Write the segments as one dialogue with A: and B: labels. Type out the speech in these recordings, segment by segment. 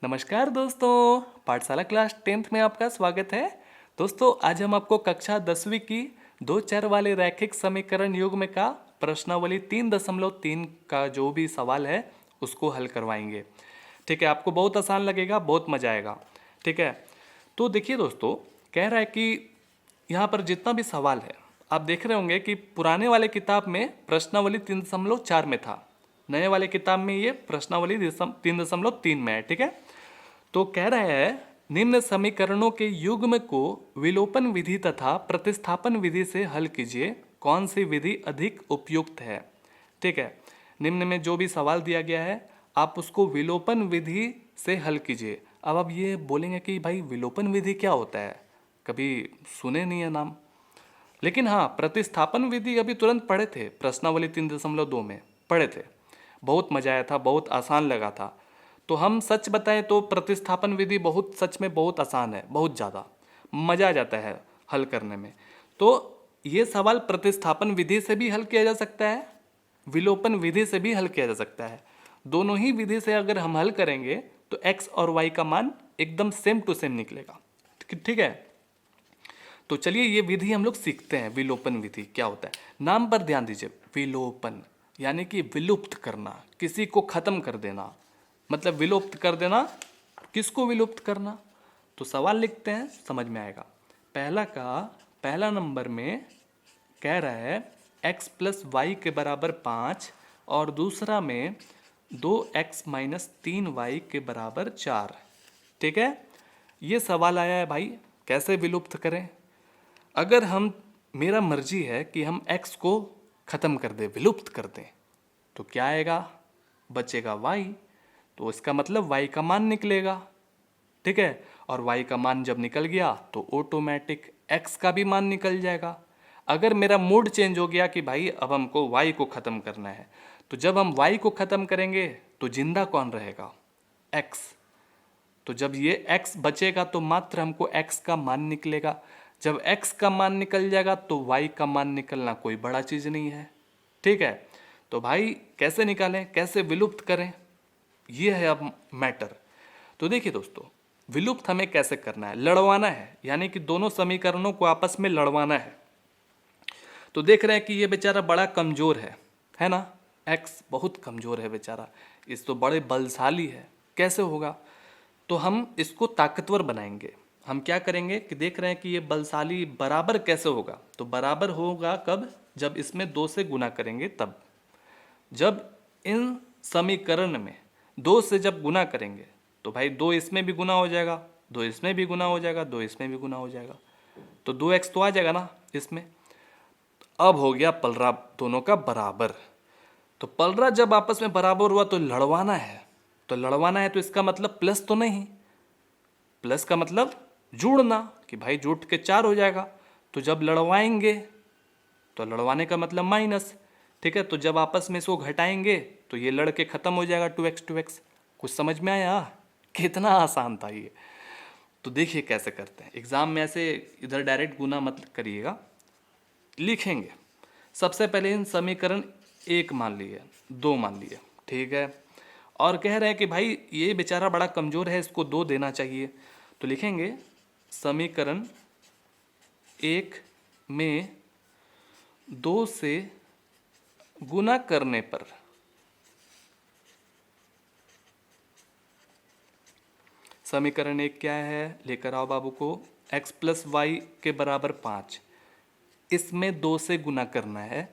A: नमस्कार दोस्तों, पाठशाला क्लास 10th में आपका स्वागत है। दोस्तों, आज हम आपको कक्षा 10वीं की दो चर वाले रैखिक समीकरण युग्म का प्रश्नावली 3.3 का जो भी सवाल है उसको हल करवाएंगे। ठीक है, आपको बहुत आसान लगेगा, बहुत मजा आएगा। ठीक है, तो देखिए दोस्तों, कह रहा है कि यहाँ पर जितना भी सवाल है आप देख रहे होंगे कि पुराने वाले किताब में प्रश्नावली 3.4 में था, नए वाले किताब में ये प्रश्नावली 3.3 में है। ठीक है, तो कह रहा है निम्न समीकरणों के युग्म को विलोपन विधि तथा प्रतिस्थापन विधि से हल कीजिए, कौन सी विधि अधिक उपयुक्त है। ठीक है, निम्न में जो भी सवाल दिया गया है आप उसको विलोपन विधि से हल कीजिए। अब आप ये बोलेंगे कि भाई विलोपन विधि क्या होता है, कभी सुने नहीं है नाम। लेकिन हाँ, प्रतिस्थापन विधि अभी तुरंत पढ़े थे, प्रश्नावली 3.2 में पढ़े थे, बहुत मजा आया था, बहुत आसान लगा था। तो हम सच बताएं तो प्रतिस्थापन विधि बहुत सच में बहुत आसान है, बहुत ज़्यादा मज़ा आ जाता है हल करने में। तो ये सवाल प्रतिस्थापन विधि से भी हल किया जा सकता है, विलोपन विधि से भी हल किया जा सकता है। दोनों ही विधि से अगर हम हल करेंगे तो x और y का मान एकदम सेम टू सेम निकलेगा। ठीक है, तो चलिए ये विधि हम लोग सीखते हैं। विलोपन विधि क्या होता है, नाम पर ध्यान दीजिए। विलोपन यानी कि विलुप्त करना, किसी को खत्म कर देना, मतलब विलुप्त कर देना। किसको विलुप्त करना, तो सवाल लिखते हैं, समझ में आएगा। पहला नंबर में कह रहा है x प्लस वाई के बराबर 5 और दूसरा में 2x माइनस 3y के बराबर 4। ठीक है, ये सवाल आया है भाई, कैसे विलुप्त करें। अगर मेरा मर्जी है कि हम x को ख़त्म कर दें, विलुप्त कर दें, तो क्या आएगा, बचेगा y, तो इसका मतलब y का मान निकलेगा। ठीक है, और y का मान जब निकल गया तो ऑटोमेटिक x का भी मान निकल जाएगा। अगर मेरा मूड चेंज हो गया कि भाई अब हमको y को ख़त्म करना है, तो जब हम y को ख़त्म करेंगे तो जिंदा कौन रहेगा, x। तो जब ये x बचेगा तो मात्र हमको x का मान निकलेगा। जब x का मान निकल जाएगा तो y का मान निकलना कोई बड़ा चीज़ नहीं है। ठीक है, तो भाई कैसे निकालें, कैसे विलुप्त करें, ये है अब मैटर। तो देखिए दोस्तों, विलुप्त हमें कैसे करना है, लड़वाना है, यानी कि दोनों समीकरणों को आपस में लड़वाना है। तो देख रहे हैं कि ये बेचारा बड़ा कमज़ोर है ना, x बहुत कमज़ोर है बेचारा, इस तो बड़े बलशाली है, कैसे होगा। तो हम इसको ताकतवर बनाएंगे। हम क्या करेंगे कि देख रहे हैं कि ये बलशाली बराबर कैसे होगा, तो बराबर होगा कब, जब इसमें 2 से गुना करेंगे तब। जब इन समीकरण में 2 से जब गुना करेंगे तो भाई 2 इसमें भी गुना हो जाएगा, 2 इसमें भी गुना हो जाएगा, 2 इसमें भी गुना हो जाएगा, तो 2x तो आ जाएगा ना इसमें। अब हो गया पलरा दोनों का बराबर। तो पलरा जब आपस में बराबर हुआ तो लड़वाना है, तो लड़वाना है तो इसका मतलब प्लस तो नहीं, प्लस का मतलब जोड़ना, कि भाई जोड़ के 4 हो जाएगा। तो जब लड़वाएंगे तो लड़वाने का मतलब माइनस। ठीक है, तो जब आपस में इसको घटाएंगे तो ये लड़ के ख़त्म हो जाएगा, 2x। कुछ समझ में आया, कितना आसान था ये। तो देखिए कैसे करते हैं, एग्ज़ाम में ऐसे इधर डायरेक्ट गुना मत करिएगा, लिखेंगे। सबसे पहले इन समीकरण 1 मान लिए, 2 मान लिए, ठीक है, और कह रहे हैं कि भाई ये बेचारा बड़ा कमज़ोर है, इसको 2 देना चाहिए। तो लिखेंगे समीकरण 1 में 2 से गुना करने पर समीकरण 1 क्या है, लेकर आओ बाबू को, x प्लस वाई के बराबर 5, इसमें 2 से गुना करना है।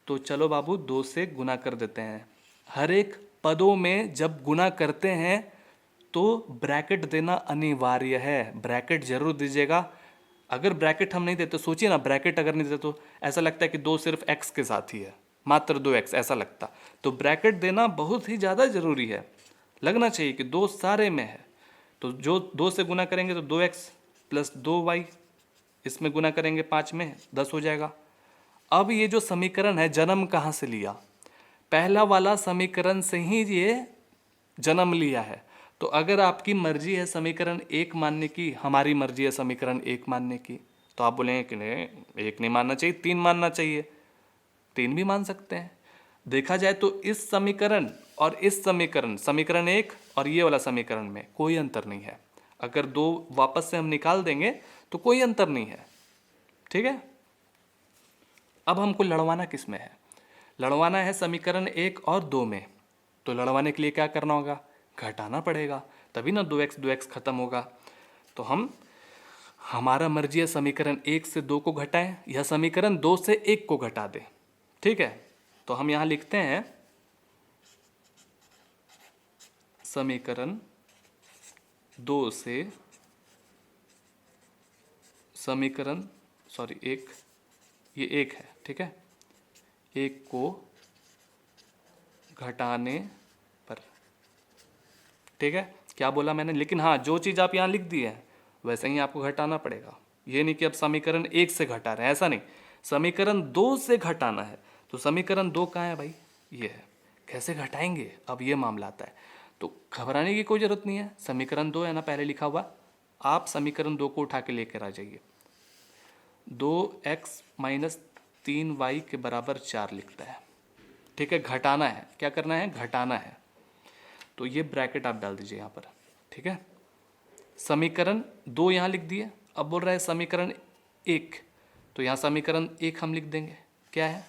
A: तो चलो बाबू 2 से गुना कर देते हैं। हर एक पदों में जब गुना करते हैं तो ब्रैकेट देना अनिवार्य है, ब्रैकेट जरूर दीजिएगा। अगर ब्रैकेट हम नहीं देते, सोचिए ना, ब्रैकेट अगर नहीं देते तो ऐसा लगता है कि 2 सिर्फ x के साथ ही है, मात्र 2x ऐसा लगता। तो ब्रैकेट देना बहुत ही ज़्यादा ज़रूरी है, लगना चाहिए कि 2 सारे में है। तो जो 2 से गुना करेंगे तो 2x प्लस 2y, इसमें गुना करेंगे 5 में, 10 हो जाएगा। अब ये जो समीकरण है जन्म कहाँ से लिया, पहला वाला समीकरण से ही ये जन्म लिया है। तो अगर आपकी मर्जी है समीकरण 1 मानने की, हमारी मर्जी है समीकरण 1 मानने की, तो आप बोलेंगे कि नहीं 1 नहीं मानना चाहिए, 3 मानना चाहिए, 3 भी मान सकते हैं। देखा जाए तो इस समीकरण और इस समीकरण समीकरण 1 और ये वाला समीकरण में कोई अंतर नहीं है। अगर 2 वापस से हम निकाल देंगे तो कोई अंतर नहीं है। ठीक है, अब हमको लड़वाना किस में है? लड़वाना है समीकरण 1 और 2 में। तो लड़वाने के लिए क्या करना होगा? घटाना पड़ेगा, तभी ना 2x खत्म होगा। तो हमारा मर्जी है समीकरण 1 से 2 को घटाएं या समीकरण 2 से 1 को घटा दें। ठीक है, तो हम यहां लिखते हैं समीकरण 2 से समीकरण एक, ये 1 है, ठीक है, 1 को घटाने पर। ठीक है, क्या बोला मैंने? लेकिन हाँ, जो चीज़ आप यहाँ लिख दी है वैसे ही आपको घटाना पड़ेगा। ये नहीं कि अब समीकरण 1 से घटा रहे हैं, ऐसा नहीं, समीकरण 2 से घटाना है। तो समीकरण 2 कहाँ है भाई? ये है। कैसे घटाएंगे, अब ये मामला आता है। तो घबराने की कोई ज़रूरत नहीं है, समीकरण 2 है ना पहले लिखा हुआ, आप समीकरण 2 को उठा के लेकर आ जाइए। 2x माइनस 3y के बराबर 4 लिखता है। ठीक है, घटाना है, क्या करना है? घटाना है। तो ये ब्रैकेट आप डाल दीजिए यहाँ पर। ठीक है, समीकरण 2 यहाँ लिख दिए। अब बोल रहा है समीकरण 1, तो यहाँ समीकरण 1 हम लिख देंगे। क्या है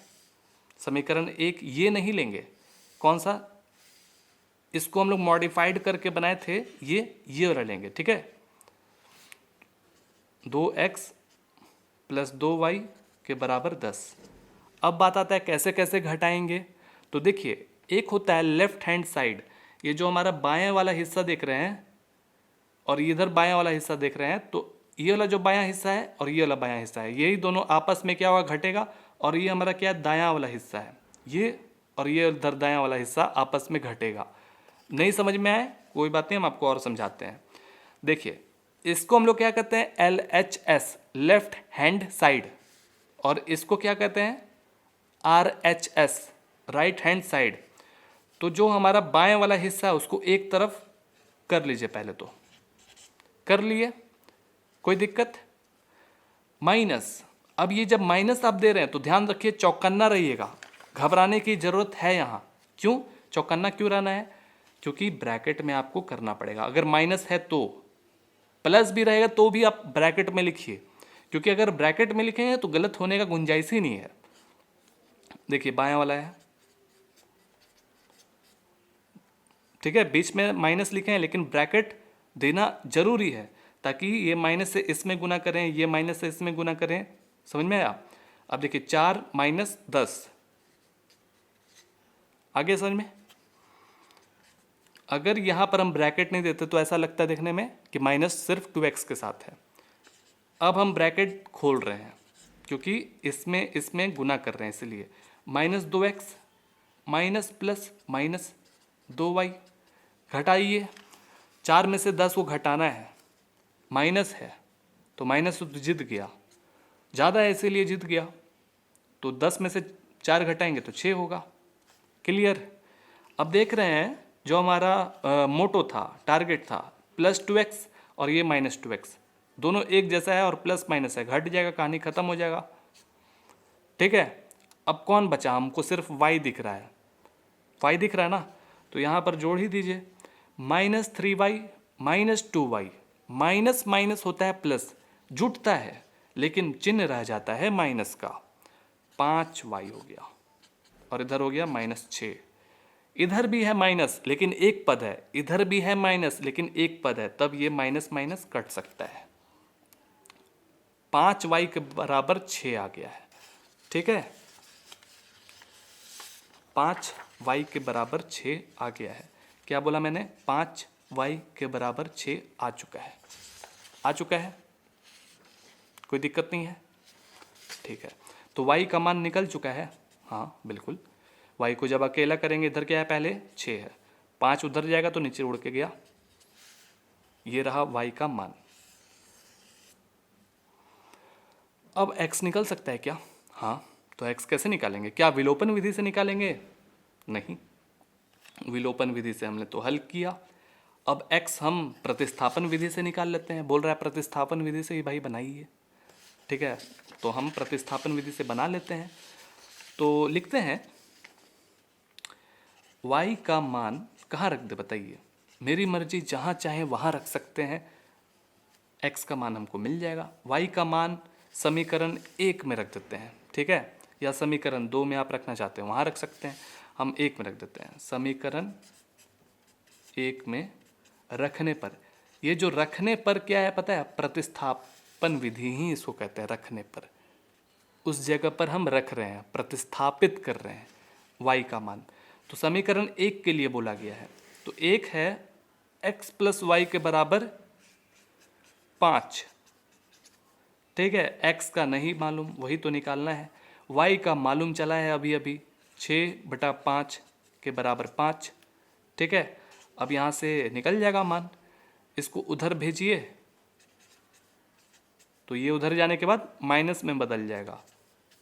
A: समीकरण 1? ये नहीं लेंगे, कौन सा? इसको हम लोग मॉडिफाइड करके बनाए थे, ये वाला लेंगे। ठीक है, 2x प्लस 2y के बराबर 10। अब बात आता है कैसे कैसे घटाएंगे। तो देखिए, एक होता है लेफ्ट हैंड साइड, ये जो हमारा बाएं वाला हिस्सा देख रहे हैं और इधर बायां वाला हिस्सा देख रहे हैं, तो ये वाला जो बायां हिस्सा है और ये वाला बायां हिस्सा है, यही दोनों आपस में क्या होगा? घटेगा। और ये हमारा क्या है? दायां वाला हिस्सा है, ये और ये उधर दायां वाला हिस्सा आपस में घटेगा। नहीं समझ में आए कोई बात नहीं, हम आपको और समझाते हैं। देखिए, इसको हम लोग क्या कहते हैं? LHS, लेफ्ट हैंड साइड, और इसको क्या कहते हैं? RHS, right hand side. तो जो हमारा बाएं वाला हिस्सा है उसको एक तरफ कर लीजिए, पहले तो कर लिए, कोई दिक्कत? माइनस, अब ये जब माइनस आप दे रहे हैं तो ध्यान रखिए, चौकन्ना रहिएगा, घबराने की जरूरत है यहाँ। क्यों चौकन्ना क्यों रहना है? क्योंकि ब्रैकेट में आपको करना पड़ेगा। अगर माइनस है तो, प्लस भी रहेगा तो भी आप ब्रैकेट में लिखिए, क्योंकि अगर ब्रैकेट में लिखेंगे तो गलत होने का गुंजाइश ही नहीं है। देखिए, बायां वाला है, ठीक है, बीच में माइनस लिखे हैं, लेकिन ब्रैकेट देना जरूरी है ताकि ये माइनस से इसमें गुना करें, ये माइनस से इसमें गुना करें। समझ में आया? अब देखिए, 4 माइनस 10, आगे समझ में? अगर यहां पर हम ब्रैकेट नहीं देते तो ऐसा लगता है देखने में कि माइनस सिर्फ 2x के साथ है। अब हम ब्रैकेट खोल रहे हैं क्योंकि इसमें गुना कर रहे हैं, इसलिए minus 2x minus plus minus 2y। घटाइए, 4 में से 10 को घटाना है, माइनस है तो माइनस तो जीत गया, ज़्यादा है इसीलिए जीत गया। तो 10 में से 4 घटाएंगे तो 6 होगा। क्लियर? अब देख रहे हैं जो हमारा मोटो था, टारगेट था, प्लस 2x और ये माइनस 2x, दोनों एक जैसा है और प्लस माइनस है, घट जाएगा, कहानी खत्म हो जाएगा। ठीक है, अब कौन बचा? हमको सिर्फ y दिख रहा है, y दिख रहा है ना, तो यहाँ पर जोड़ ही दीजिए, minus 3y minus 2y। Minus minus होता है प्लस, जुटता है लेकिन चिन्ह रह जाता है माइनस का। 5y हो गया, और इधर हो गया माइनस 6। इधर भी है माइनस लेकिन एक पद है, इधर भी है माइनस लेकिन एक पद है, तब ये माइनस माइनस कट सकता है। 5y के बराबर 6 आ गया है। ठीक है, 5y के बराबर 6 आ गया है। क्या बोला मैंने? 5y के बराबर 6 आ चुका है, आ चुका है, कोई दिक्कत नहीं है। ठीक है, तो y का मान निकल चुका है। हाँ बिल्कुल, y को जब अकेला करेंगे, इधर क्या है? पहले 6 है, 5 उधर जाएगा तो नीचे उड़ के गया, ये रहा y का मान। अब x निकल सकता है क्या? हाँ, तो x कैसे निकालेंगे? क्या विलोपन विधि से निकालेंगे? नहीं, विलोपन विधि से हमने तो हल किया। अब x हम प्रतिस्थापन विधि से निकाल लेते हैं। बोल रहा है प्रतिस्थापन विधि से ही भाई बनाइए। ठीक है, तो हम प्रतिस्थापन विधि से बना लेते हैं। तो लिखते हैं y का मान कहाँ रख दे बताइए, मेरी मर्जी जहाँ चाहे वहाँ रख सकते हैं, x का मान हमको मिल जाएगा। y का मान समीकरण 1 में रख देते हैं, ठीक है, या समीकरण 2 में आप रखना चाहते हैं वहाँ रख सकते हैं, हम 1 में रख देते हैं। समीकरण 1 में रखने पर, ये जो रखने पर क्या है पता है, प्रतिस्थापन विधि ही इसको कहते हैं, रखने पर, उस जगह पर हम रख रहे हैं, प्रतिस्थापित कर रहे हैं y का मान। तो समीकरण 1 के लिए बोला गया है, तो 1 है x प्लस वाई के बराबर 5, ठीक है, x का नहीं मालूम, वही तो निकालना है। y का मालूम चला है अभी अभी 6/5 के बराबर 5, ठीक है। अब यहाँ से निकल जाएगा मान, इसको उधर भेजिए तो ये उधर जाने के बाद माइनस में बदल जाएगा।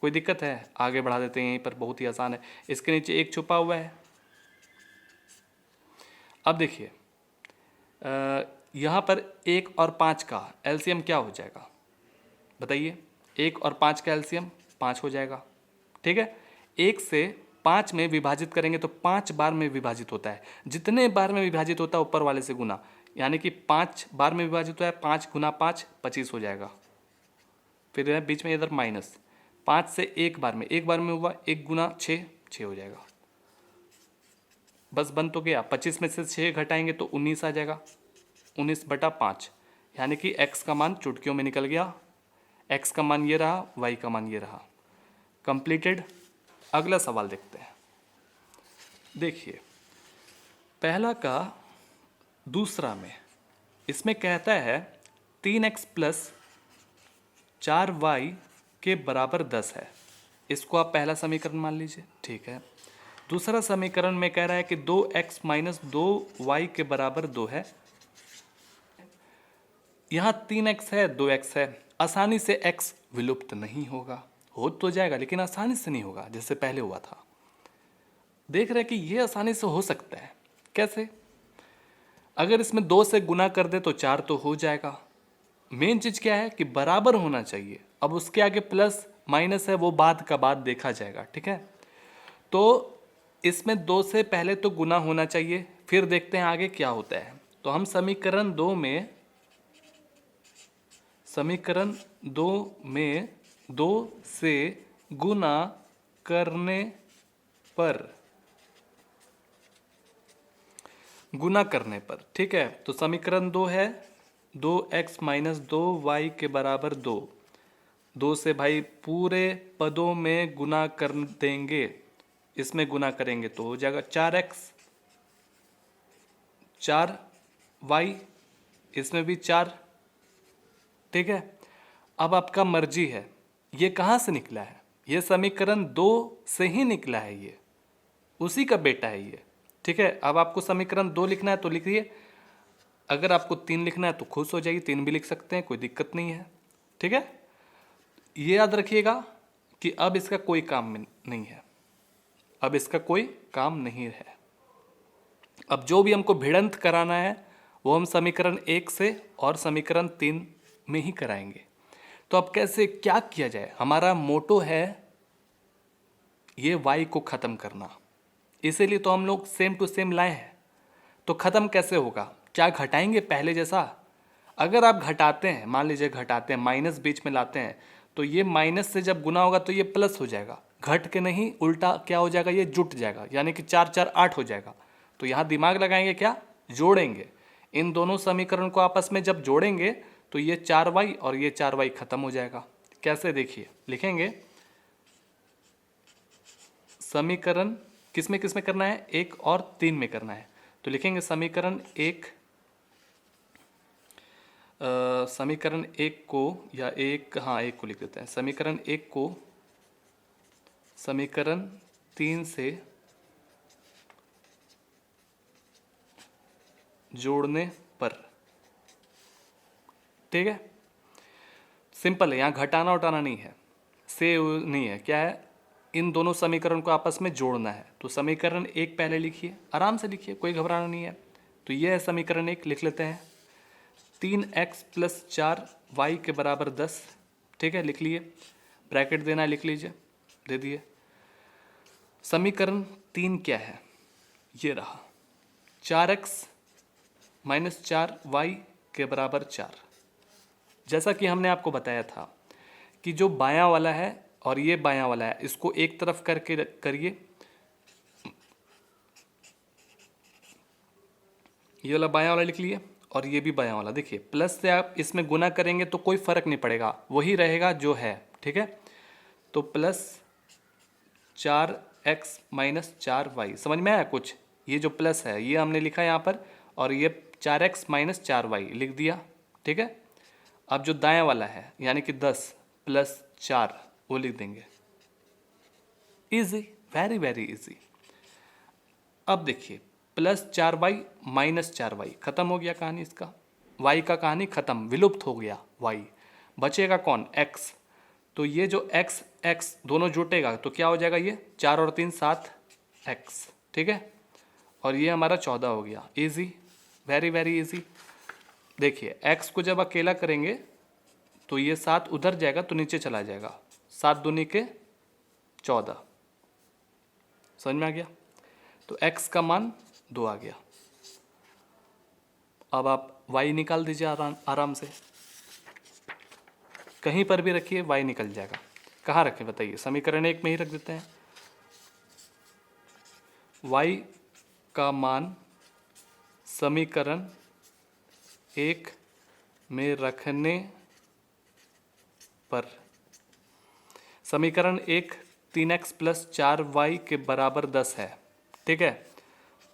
A: कोई दिक्कत है, आगे बढ़ा देते हैं, यहीं पर बहुत ही आसान है। इसके नीचे 1 छुपा हुआ है। अब देखिए यहाँ पर 1 और 5 का एलसीएम क्या हो जाएगा बताइए, 1 और 5 का एलसीएम 5 हो जाएगा, ठीक है। 1 से 5 में विभाजित करेंगे तो 5 बार में विभाजित होता है, जितने बार में विभाजित होता है ऊपर वाले से गुना, यानी कि 5 बार में विभाजित होता है, 5 गुना 5 25 हो जाएगा। फिर बीच में इधर माइनस, 5 से एक बार में हुआ, 1 गुना 6 6 हो जाएगा। बस बन तो गया, 25 में से 6 घटाएंगे तो 19 आ जाएगा, 19/5, यानी कि x का मान चुटकियों में निकल गया। x का मान ये रहा, y का मान ये रहा, कंप्लीटेड। अगला सवाल देखते हैं। देखिए पहला का दूसरा में, इसमें कहता है 3x प्लस 4y के बराबर 10 है, इसको आप पहला समीकरण मान लीजिए, ठीक है। दूसरा समीकरण में कह रहा है कि 2x माइनस 2y के बराबर 2 है। यहाँ 3x है, 2x है, आसानी से x विलुप्त नहीं होगा, हो तो जाएगा लेकिन आसानी से नहीं होगा जैसे पहले हुआ था। देख रहे हैं कि ये आसानी से हो सकता है, कैसे? अगर इसमें 2 से गुना कर दे तो 4 तो हो जाएगा। मेन चीज क्या है कि बराबर होना चाहिए, अब उसके आगे प्लस माइनस है वो बाद का बाद देखा जाएगा, ठीक है। तो इसमें 2 से पहले तो गुना होना चाहिए, फिर देखते हैं आगे क्या होता है। तो हम समीकरण 2 में 2 से गुना करने पर, ठीक है। तो समीकरण 2 है 2x माइनस 2y के बराबर 2, 2 से भाई पूरे पदों में गुना कर देंगे, इसमें गुना करेंगे तो हो जाएगा 4x, 4y, इसमें भी 4, ठीक है। अब आपका मर्जी है, ये कहाँ से निकला है, ये समीकरण 2 से ही निकला है, ये उसी का बेटा है ये, ठीक है। अब आपको समीकरण 2 लिखना है तो लिखिए, अगर आपको 3 लिखना है तो खुश हो जाइए, 3 भी लिख सकते हैं, कोई दिक्कत नहीं है, ठीक है। ये याद रखिएगा कि अब इसका कोई काम नहीं है, अब इसका कोई काम नहीं है। अब जो भी हमको भिड़ंत कराना है वो हम समीकरण 1 से और समीकरण 3 में ही कराएंगे। तो अब कैसे क्या किया जाए, हमारा मोटो है ये y को ख़त्म करना, इसीलिए तो हम लोग सेम टू सेम लाए हैं। तो ख़त्म कैसे होगा, क्या घटाएंगे पहले जैसा? अगर आप घटाते हैं, मान लीजिए घटाते हैं, माइनस बीच में लाते हैं, तो ये माइनस से जब गुना होगा तो ये प्लस हो जाएगा, घट के नहीं उल्टा क्या हो जाएगा, ये जुट जाएगा, यानी कि 4 4 8 हो जाएगा। तो यहाँ दिमाग लगाएंगे, क्या जोड़ेंगे, इन दोनों समीकरण को आपस में जब जोड़ेंगे तो ये 4y और ये 4y खत्म हो जाएगा। कैसे देखिए, लिखेंगे समीकरण किस में करना है, 1 और 3 में करना है। तो लिखेंगे समीकरण 1 को, या 1 को लिख देते हैं, समीकरण 1 को समीकरण 3 से जोड़ने पर, ठीक है। सिंपल है, यहाँ घटाना उटाना नहीं है, से नहीं है, क्या है, इन दोनों समीकरण को आपस में जोड़ना है। तो समीकरण 1 पहले लिखिए, आराम से लिखिए, कोई घबराना नहीं है। तो ये है समीकरण 1, लिख लेते हैं 3x प्लस 4y के बराबर 10, ठीक है, लिख लिए, ब्रैकेट देना है लिख लीजिए, दे दिए। समीकरण 3 क्या है, ये रहा 4x माइनस 4y के बराबर 4। जैसा कि हमने आपको बताया था कि जो बायां वाला है और ये बायां वाला है, इसको एक तरफ करके करिए, ये वाला बायां वाला लिख लिए और ये भी बायां वाला। देखिए प्लस से आप इसमें गुना करेंगे तो कोई फर्क नहीं पड़ेगा, वही रहेगा जो है, ठीक है। तो प्लस 4x माइनस 4y, समझ में आया कुछ? ये जो प्लस है ये हमने लिखा यहाँ पर, और ये 4x माइनस 4y लिख दिया, ठीक है। अब जो दाएं वाला है यानी कि 10 प्लस 4 वो लिख देंगे। Easy, very very easy. अब देखिए प्लस 4y माइनस 4y, खत्म हो गया कहानी इसका, y का कहानी खत्म, विलुप्त हो गया y। बचेगा कौन? x। तो ये जो x x दोनों जुटेगा तो क्या हो जाएगा? ये 4 और 3 7 x, ठीक है। और ये हमारा 14 हो गया। Easy, very very easy. देखिए x को जब अकेला करेंगे तो ये 7 उधर जाएगा तो नीचे चला जाएगा, 7 दूनी के 14, समझ में आ गया? तो x का मान 2 आ गया। अब आप y निकाल दीजिए आराम से, कहीं पर भी रखिए y निकल जाएगा। कहाँ रखें बताइए? समीकरण 1 में ही रख देते हैं। y का मान समीकरण 1 में रखने पर, समीकरण 1 3x प्लस 4y के बराबर 10 है, ठीक है।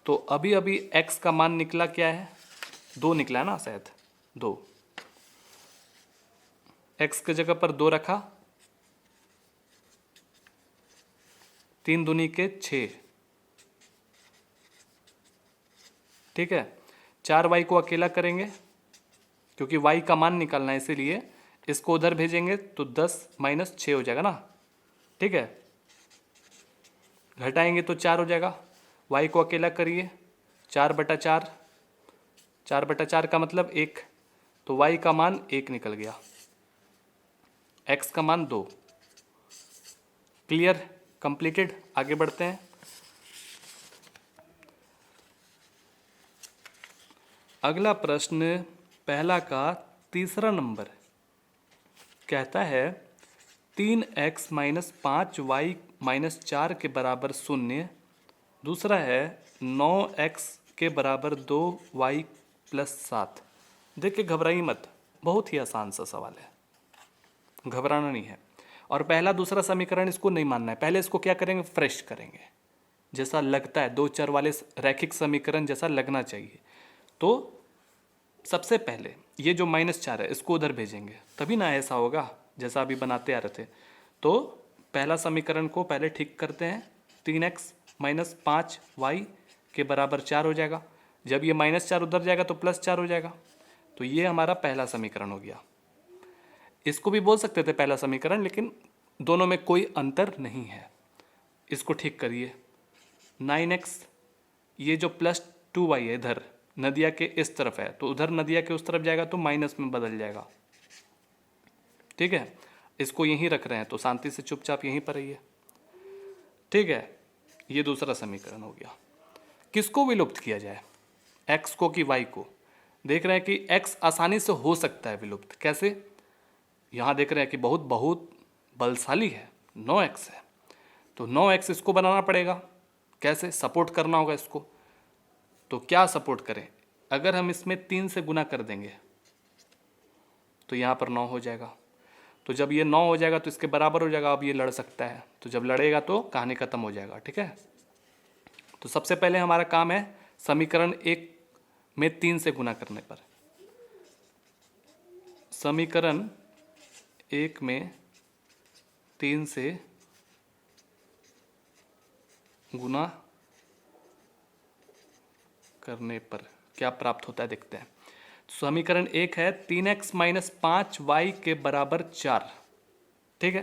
A: तो अभी अभी x का मान निकला क्या है? 2 निकला है ना शायद, 2। x की जगह पर 2 रखा, 3 दूनी के 6, ठीक है। 4y को अकेला करेंगे क्योंकि y का मान निकालना है, इसीलिए इसको उधर भेजेंगे तो 10 माइनस 6 हो जाएगा ना, ठीक है। घटाएंगे तो 4 हो जाएगा। y को अकेला करिए, 4/4, 4/4 का मतलब 1, तो y का मान 1 निकल गया, x का मान 2। Clear, completed. आगे बढ़ते हैं। अगला प्रश्न पहला का तीसरा नंबर कहता है 3x माइनस 5y माइनस 4 के बराबर 0। दूसरा है 9x के बराबर 2y प्लस 7। देखिए घबराइए मत, बहुत ही आसान सा सवाल है, घबराना नहीं है। और पहला दूसरा समीकरण इसको नहीं मानना है, पहले इसको क्या करेंगे? फ्रेश करेंगे, जैसा लगता है 2 चर वाले रैखिक समीकरण जैसा लगना चाहिए। तो सबसे पहले ये जो -4 है इसको उधर भेजेंगे, तभी ना ऐसा होगा जैसा अभी बनाते आ रहे थे। तो पहला समीकरण को पहले ठीक करते हैं, 3x माइनस 5y के बराबर 4 हो जाएगा। जब ये -4 उधर जाएगा तो +4 हो जाएगा। तो ये हमारा पहला समीकरण हो गया। इसको भी बोल सकते थे पहला समीकरण, लेकिन दोनों में कोई अंतर नहीं है। इसको ठीक करिए, 9x, ये जो +2y है इधर नदिया के इस तरफ है, तो उधर नदिया के उस तरफ जाएगा तो माइनस में बदल जाएगा, ठीक है। इसको यहीं रख रहे हैं तो शांति से चुपचाप यहीं पर रहिए, ठीक है। ये दूसरा समीकरण हो गया। किसको विलुप्त किया जाए, x को कि y को? देख रहे हैं कि x आसानी से हो सकता है विलुप्त। कैसे? यहाँ देख रहे हैं कि बहुत बहुत बलशाली है, 9x है, तो 9x इसको बनाना पड़ेगा। कैसे? सपोर्ट करना होगा इसको। तो क्या सपोर्ट करें? अगर हम इसमें 3 से गुना कर देंगे तो यहाँ पर 9 हो जाएगा। तो जब ये 9 हो जाएगा तो इसके बराबर हो जाएगा। अब ये लड़ सकता है, तो जब लड़ेगा तो कहानी खत्म हो जाएगा, ठीक है। तो सबसे पहले हमारा काम है समीकरण 1 में 3 से गुना करने पर। समीकरण 1 में 3 से गुना करने पर क्या प्राप्त होता है देखते हैं। समीकरण 1 है 3x माइनस 5y के बराबर 4, ठीक है।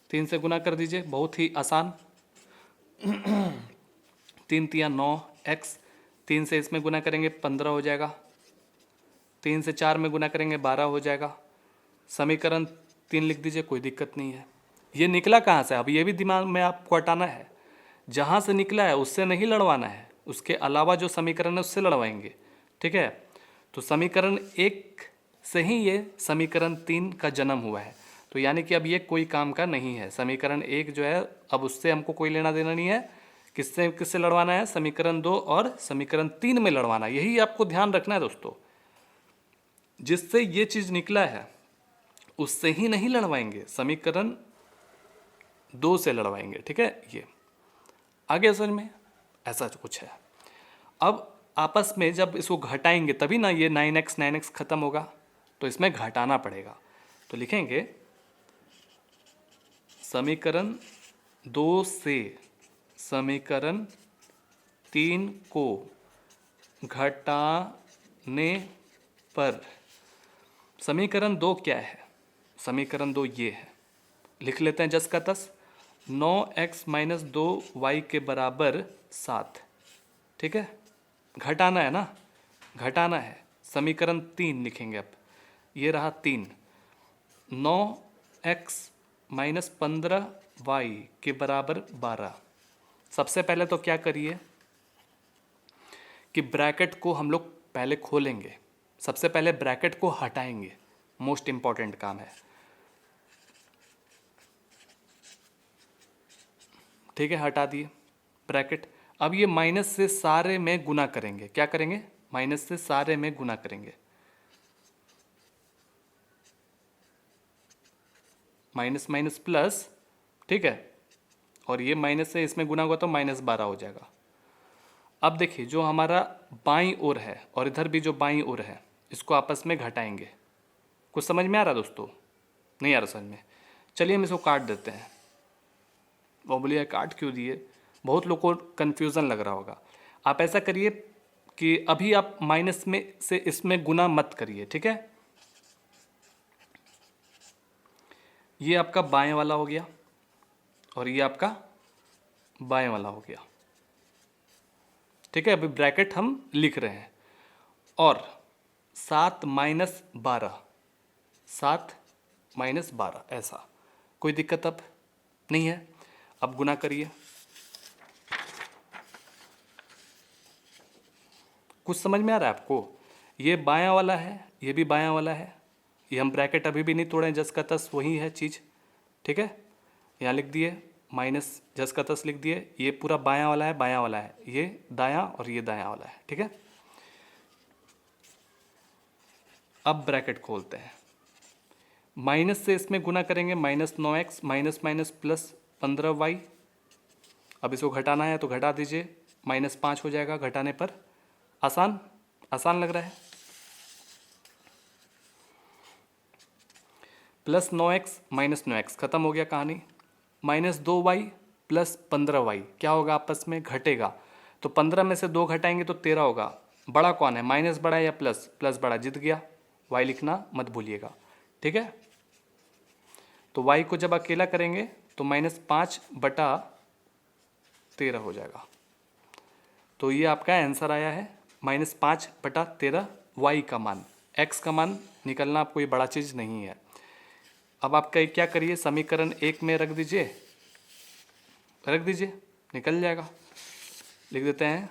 A: 3 से गुना कर दीजिए, बहुत ही आसान। 3 तिया 9x, 3 से इसमें गुना करेंगे 15 हो जाएगा। 3 से 4 में गुना करेंगे 12 हो जाएगा। समीकरण 3 लिख दीजिए, कोई दिक्कत नहीं है। ये निकला कहाँ से? अब ये भी दिमाग में आपको हटाना है, जहाँ से निकला है उससे नहीं लड़वाना है, उसके अलावा जो समीकरण है उससे लड़वाएंगे, ठीक है। तो समीकरण 1 से ही ये समीकरण 3 का जन्म हुआ है, तो यानी कि अब ये कोई काम का नहीं है। समीकरण 1 जो है अब उससे हमको कोई लेना देना नहीं है। किससे किससे लड़वाना है? समीकरण 2 और समीकरण 3 में लड़वाना, यही आपको ध्यान रखना है दोस्तों। जिससे ये चीज़ निकला है उससे ही नहीं लड़वाएंगे, समीकरण 2 से लड़वाएंगे, ठीक है। ये आगे असल में ऐसा कुछ है। अब आपस में जब इसको घटाएंगे तभी ना ये 9x खत्म होगा, तो इसमें घटाना पड़ेगा। तो लिखेंगे समीकरण 2 से समीकरण 3 को घटाने पर समीकरण 2 क्या है? समीकरण 2 ये है, लिख लेते हैं जस का तस। 9x माइनस 2y के बराबर 7, ठीक है। घटाना है ना, घटाना है। समीकरण 3 लिखेंगे अब, ये रहा 3। 9x माइनस 15y के बराबर 12। सबसे पहले तो क्या करिए कि ब्रैकेट को हम लोग पहले खोलेंगे, सबसे पहले ब्रैकेट को हटाएंगे, मोस्ट इंपॉर्टेंट काम है, ठीक है। हटा दिए ब्रैकेट। अब ये माइनस से सारे में गुना करेंगे। क्या करेंगे? माइनस से सारे में गुना करेंगे। माइनस माइनस प्लस, ठीक है। और ये माइनस से इसमें गुना हुआ तो -12 हो जाएगा। अब देखिए जो हमारा बाईं ओर है और इधर भी जो बाईं ओर है, इसको आपस में घटाएंगे। कुछ समझ में आ रहा दोस्तों? नहीं आ रहा समझ में? चलिए हम इसको काट देते हैं। वो बोलिए काट क्यों दिए? बहुत लोग को कन्फ्यूज़न लग रहा होगा। आप ऐसा करिए कि अभी आप माइनस में से इसमें गुना मत करिए, ठीक है। ये आपका बाएं वाला हो गया और ये आपका बाएं वाला हो गया, ठीक है। अभी ब्रैकेट हम लिख रहे हैं और 7 माइनस 12, 7 माइनस 12, ऐसा कोई दिक्कत अब नहीं है। अब गुना करिए। कुछ समझ में आ रहा है आपको? ये बायां वाला है, ये भी बायां वाला है। ये हम ब्रैकेट अभी भी नहीं तोड़े, जस का तस वही है चीज़, ठीक है। यहाँ लिख दिए माइनस, जस का तस लिख दिए। ये पूरा बायां वाला है, बायां वाला है, ये दायां और ये दायां वाला है, ठीक है। अब ब्रैकेट खोलते हैं, माइनस से इसमें गुना करेंगे, -9x minus minus plus 15y। अब इसको घटाना है तो घटा दीजिए, -5 हो जाएगा घटाने पर। आसान आसान लग रहा है। प्लस 9x माइनस 9x खत्म हो गया कहानी। -2y प्लस 15y क्या होगा? आपस में घटेगा। तो 15 में से 2 घटाएंगे तो 13 होगा। बड़ा कौन है? माइनस बड़ा या प्लस? प्लस बड़ा, जीत गया। y लिखना मत भूलिएगा, ठीक है। तो y को जब अकेला करेंगे तो -5/13 हो जाएगा। तो ये आपका आंसर आया है, -5/13 y का मान। x का मान निकलना आपको ये बड़ा चीज़ नहीं है। अब आप क्या करिए, समीकरण 1 में रख दीजिए, निकल जाएगा। लिख देते हैं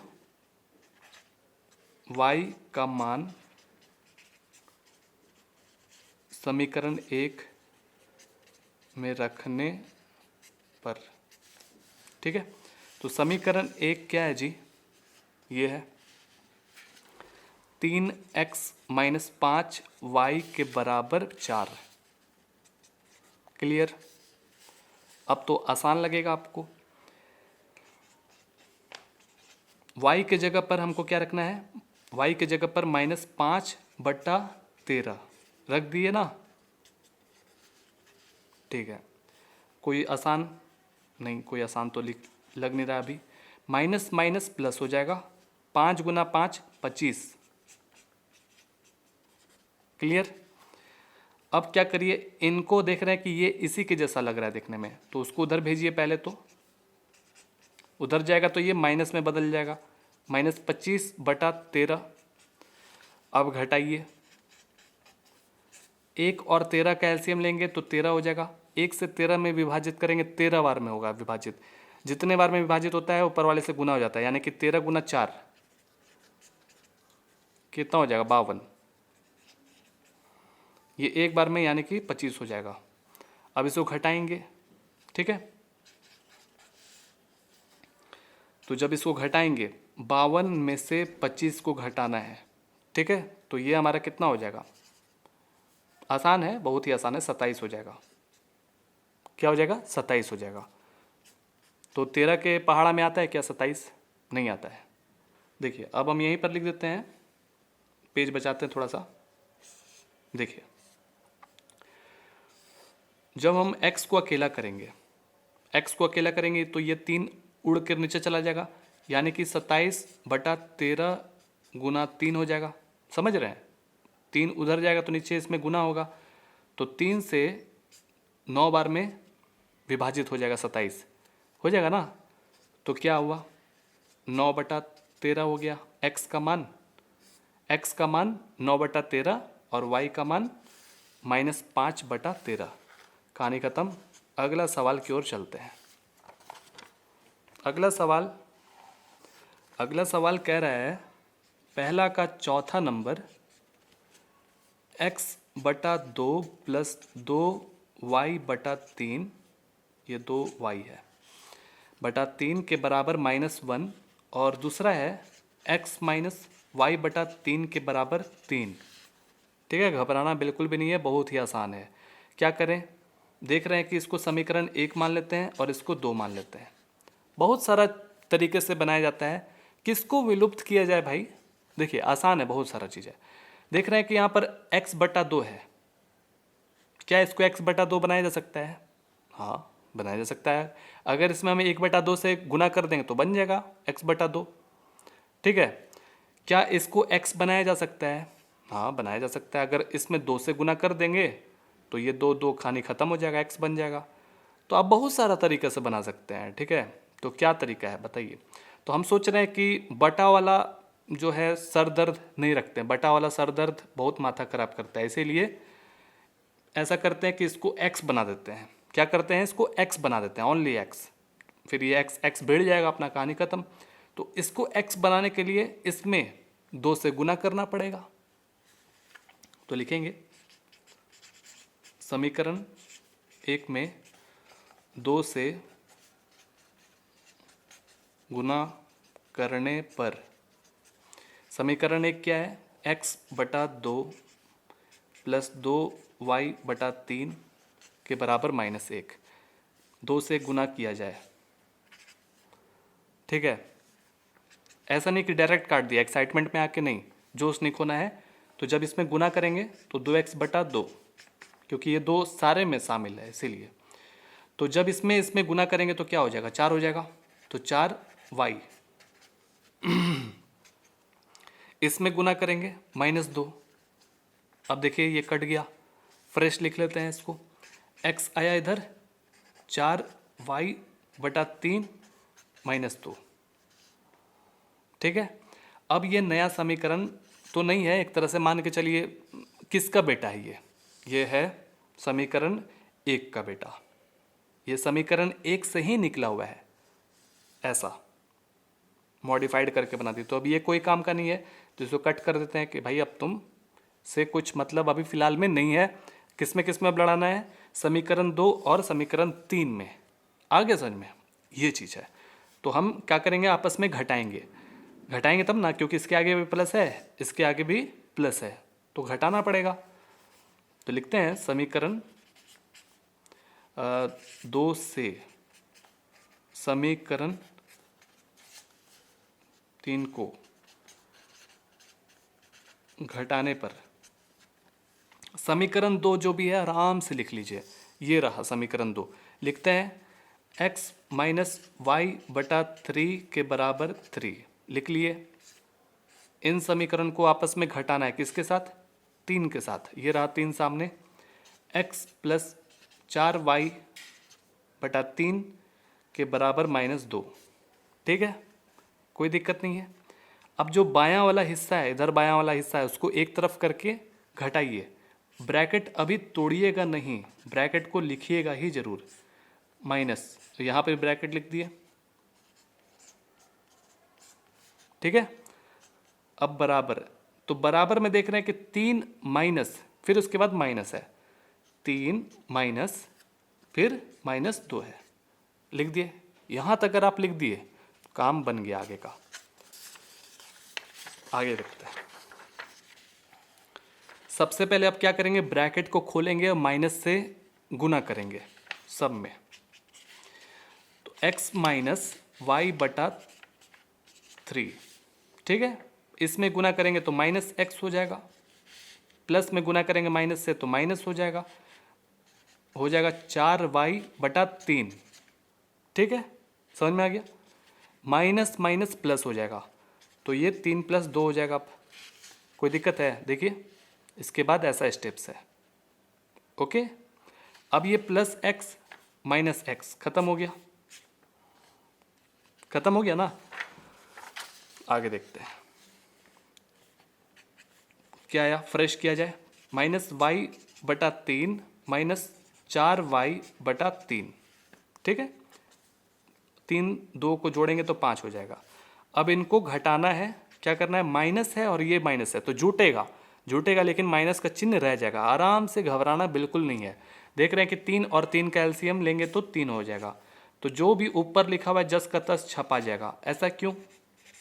A: y का मान समीकरण 1 में रखने पर, ठीक है। तो समीकरण 1 क्या है जी? ये है 3x माइनस 5y के बराबर 4। क्लियर? अब तो आसान लगेगा आपको। y के जगह पर हमको क्या रखना है? y के जगह पर -5/13 रख दिए ना, ठीक है। कोई आसान नहीं, कोई आसान तो लग नहीं रहा अभी। माइनस माइनस प्लस हो जाएगा, 5 गुना 5 25। क्लियर? अब क्या करिए, इनको देख रहे हैं कि ये इसी के जैसा लग रहा है देखने में, तो उसको उधर भेजिए पहले। तो उधर जाएगा तो ये माइनस में बदल जाएगा, -25/13। अब घटाइए, 1 और 13 का एलसीएम लेंगे तो 13 हो जाएगा। 1 से 13 में विभाजित करेंगे, 13 बार में होगा विभाजित। जितने बार में विभाजित होता है ऊपर वाले से गुना हो जाता है, यानी कि 13 गुना 4 कितना हो जाएगा 52। ये एक बार में यानी कि 25 हो जाएगा। अब इसको घटाएंगे, ठीक है। तो जब इसको घटाएंगे 52 में से 25 को घटाना है, ठीक है। तो ये हमारा कितना हो जाएगा, आसान है, बहुत ही आसान है, 27 हो जाएगा। क्या हो जाएगा, 27 हो जाएगा। तो 13 के पहाड़ा में आता है क्या 27? नहीं आता है। देखिए अब हम यहीं पर लिख देते हैं, पेज बचाते हैं थोड़ा सा। देखिए जब हम x को अकेला करेंगे, x को अकेला करेंगे तो ये 3 उड़ कर नीचे चला जाएगा, यानी कि 27/13 गुना 3 हो जाएगा। समझ रहे हैं, 3 उधर जाएगा तो नीचे इसमें गुना होगा, तो 3 से 9 बार में विभाजित हो जाएगा 27, हो जाएगा ना। तो क्या हुआ, 9/13 हो गया x का मान, 9/13 और y का मान -5/13। कहानी खत्म। अगला सवाल की ओर चलते हैं। अगला सवाल कह रहा है, पहला का चौथा नंबर x/2 + 2y/3, ये 2y है, बटा 3 के बराबर -1, और दूसरा है x - y/3 के बराबर 3। ठीक है, घबराना बिल्कुल भी नहीं है, बहुत ही आसान है। क्या करें, देख रहे हैं कि इसको समीकरण 1 मान लेते हैं और इसको 2 मान लेते हैं। बहुत सारा तरीके से बनाया जाता है, किसको विलुप्त किया जाए भाई। देखिए आसान है, बहुत सारा चीज़ है। देख रहे हैं कि यहाँ पर x/2 है, क्या इसको x/2 बनाया जा सकता है? हाँ बनाया जा सकता है। अगर इसमें हमें 1/2 से गुना कर देंगे तो बन जाएगा x/2। ठीक है, क्या इसको x बनाया जा सकता है? हाँ बनाया जा सकता है। अगर इसमें 2 से गुना कर देंगे तो ये 2 कहानी ख़त्म हो जाएगा, x बन जाएगा। तो आप बहुत सारा तरीके से बना सकते हैं। ठीक है, तो क्या तरीका है बताइए। तो हम सोच रहे हैं कि बटा वाला जो है सर दर्द नहीं रखते हैं, बटा वाला सर दर्द बहुत माथा खराब करता है, इसीलिए ऐसा करते हैं कि इसको x बना देते हैं। क्या करते हैं, इसको x बना देते हैं, ओनली x। फिर ये x बढ़ जाएगा, अपना कहानी खत्म। तो इसको x बनाने के लिए इसमें 2 से गुना करना पड़ेगा। तो लिखेंगे समीकरण 1 में 2 से गुना करने पर, समीकरण 1 क्या है, x/2 + 2y/3 के बराबर -1, 2 से गुना किया जाए। ठीक है, ऐसा नहीं कि डायरेक्ट काट दिया, एक्साइटमेंट में आके नहीं, जोश नहीं खोना है। तो जब इसमें गुना करेंगे तो 2x/2, क्योंकि ये 2 सारे में शामिल है इसीलिए। तो जब इसमें गुना करेंगे तो क्या हो जाएगा, 4 हो जाएगा, तो 4y। इसमें गुना करेंगे -2। अब देखिए ये कट गया, फ्रेश लिख लेते हैं इसको। x आया इधर, 4y/3 -2। ठीक है, अब ये नया समीकरण तो नहीं है, एक तरह से मान के चलिए किसका बेटा है ये है समीकरण 1 का बेटा। ये समीकरण 1 से ही निकला हुआ है, ऐसा मॉडिफाइड करके बना दी। तो अब ये कोई काम का नहीं है, तो इसको कट कर देते हैं कि भाई अब तुम से कुछ मतलब अभी फ़िलहाल में नहीं है। किस में अब लड़ाना है, समीकरण 2 और समीकरण 3 में। आगे समझ में ये चीज़ है। तो हम क्या करेंगे, आपस में घटाएंगे तब ना, क्योंकि इसके आगे भी प्लस है, इसके आगे भी प्लस है, तो घटाना पड़ेगा। तो लिखते हैं समीकरण 2 से समीकरण 3 को घटाने पर, समीकरण 2 जो भी है आराम से लिख लीजिए, ये रहा समीकरण 2। लिखते हैं x - y/3 के बराबर 3, लिख लिए। इन समीकरण को आपस में घटाना है, किसके साथ, 3 के साथ। ये रहा 3 सामने, x + 4y/3 के बराबर -2। ठीक है, कोई दिक्कत नहीं है। अब जो बायां वाला हिस्सा है, इधर बायां वाला हिस्सा है, उसको एक तरफ करके घटाइए। ब्रैकेट अभी तोड़िएगा नहीं, ब्रैकेट को लिखिएगा ही जरूर, माइनस। तो यहाँ पे ब्रैकेट लिख दिए, ठीक है। अब बराबर, तो बराबर में देख रहे हैं कि 3 माइनस, फिर उसके बाद माइनस है, 3 माइनस फिर -2 है, लिख दिए। यहाँ तक अगर आप लिख दिए काम बन गया आगे का। आगे देखते हैं। सबसे पहले आप क्या करेंगे, ब्रैकेट को खोलेंगे और माइनस से गुना करेंगे सब में। तो x माइनस वाई बटा 3, ठीक है। इसमें गुना करेंगे तो -x हो जाएगा, प्लस में गुना करेंगे माइनस से तो माइनस हो जाएगा 4y बटा 3, ठीक है। समझ में आ गया। माइनस माइनस प्लस हो जाएगा, तो ये 3 + 2 हो जाएगा। अब कोई दिक्कत है, देखिए इसके बाद ऐसा स्टेप्स है, ओके। अब ये +x -x खत्म हो गया, खत्म हो गया ना। आगे देखते हैं क्या आया, फ्रेश किया जाए। -y बटा 3 -4y बटा 3, ठीक है। 3 2 को जोड़ेंगे तो 5 हो जाएगा। अब इनको घटाना है, क्या करना है, माइनस है और ये माइनस है तो जुटेगा, जुटेगा लेकिन माइनस का चिन्ह रह जाएगा। आराम से, घबराना बिल्कुल नहीं है। देख रहे हैं कि 3 और 3 का एलसीएम लेंगे तो 3 हो जाएगा। तो जो भी ऊपर लिखा हुआ है जस का तस छपा जाएगा। ऐसा क्यों,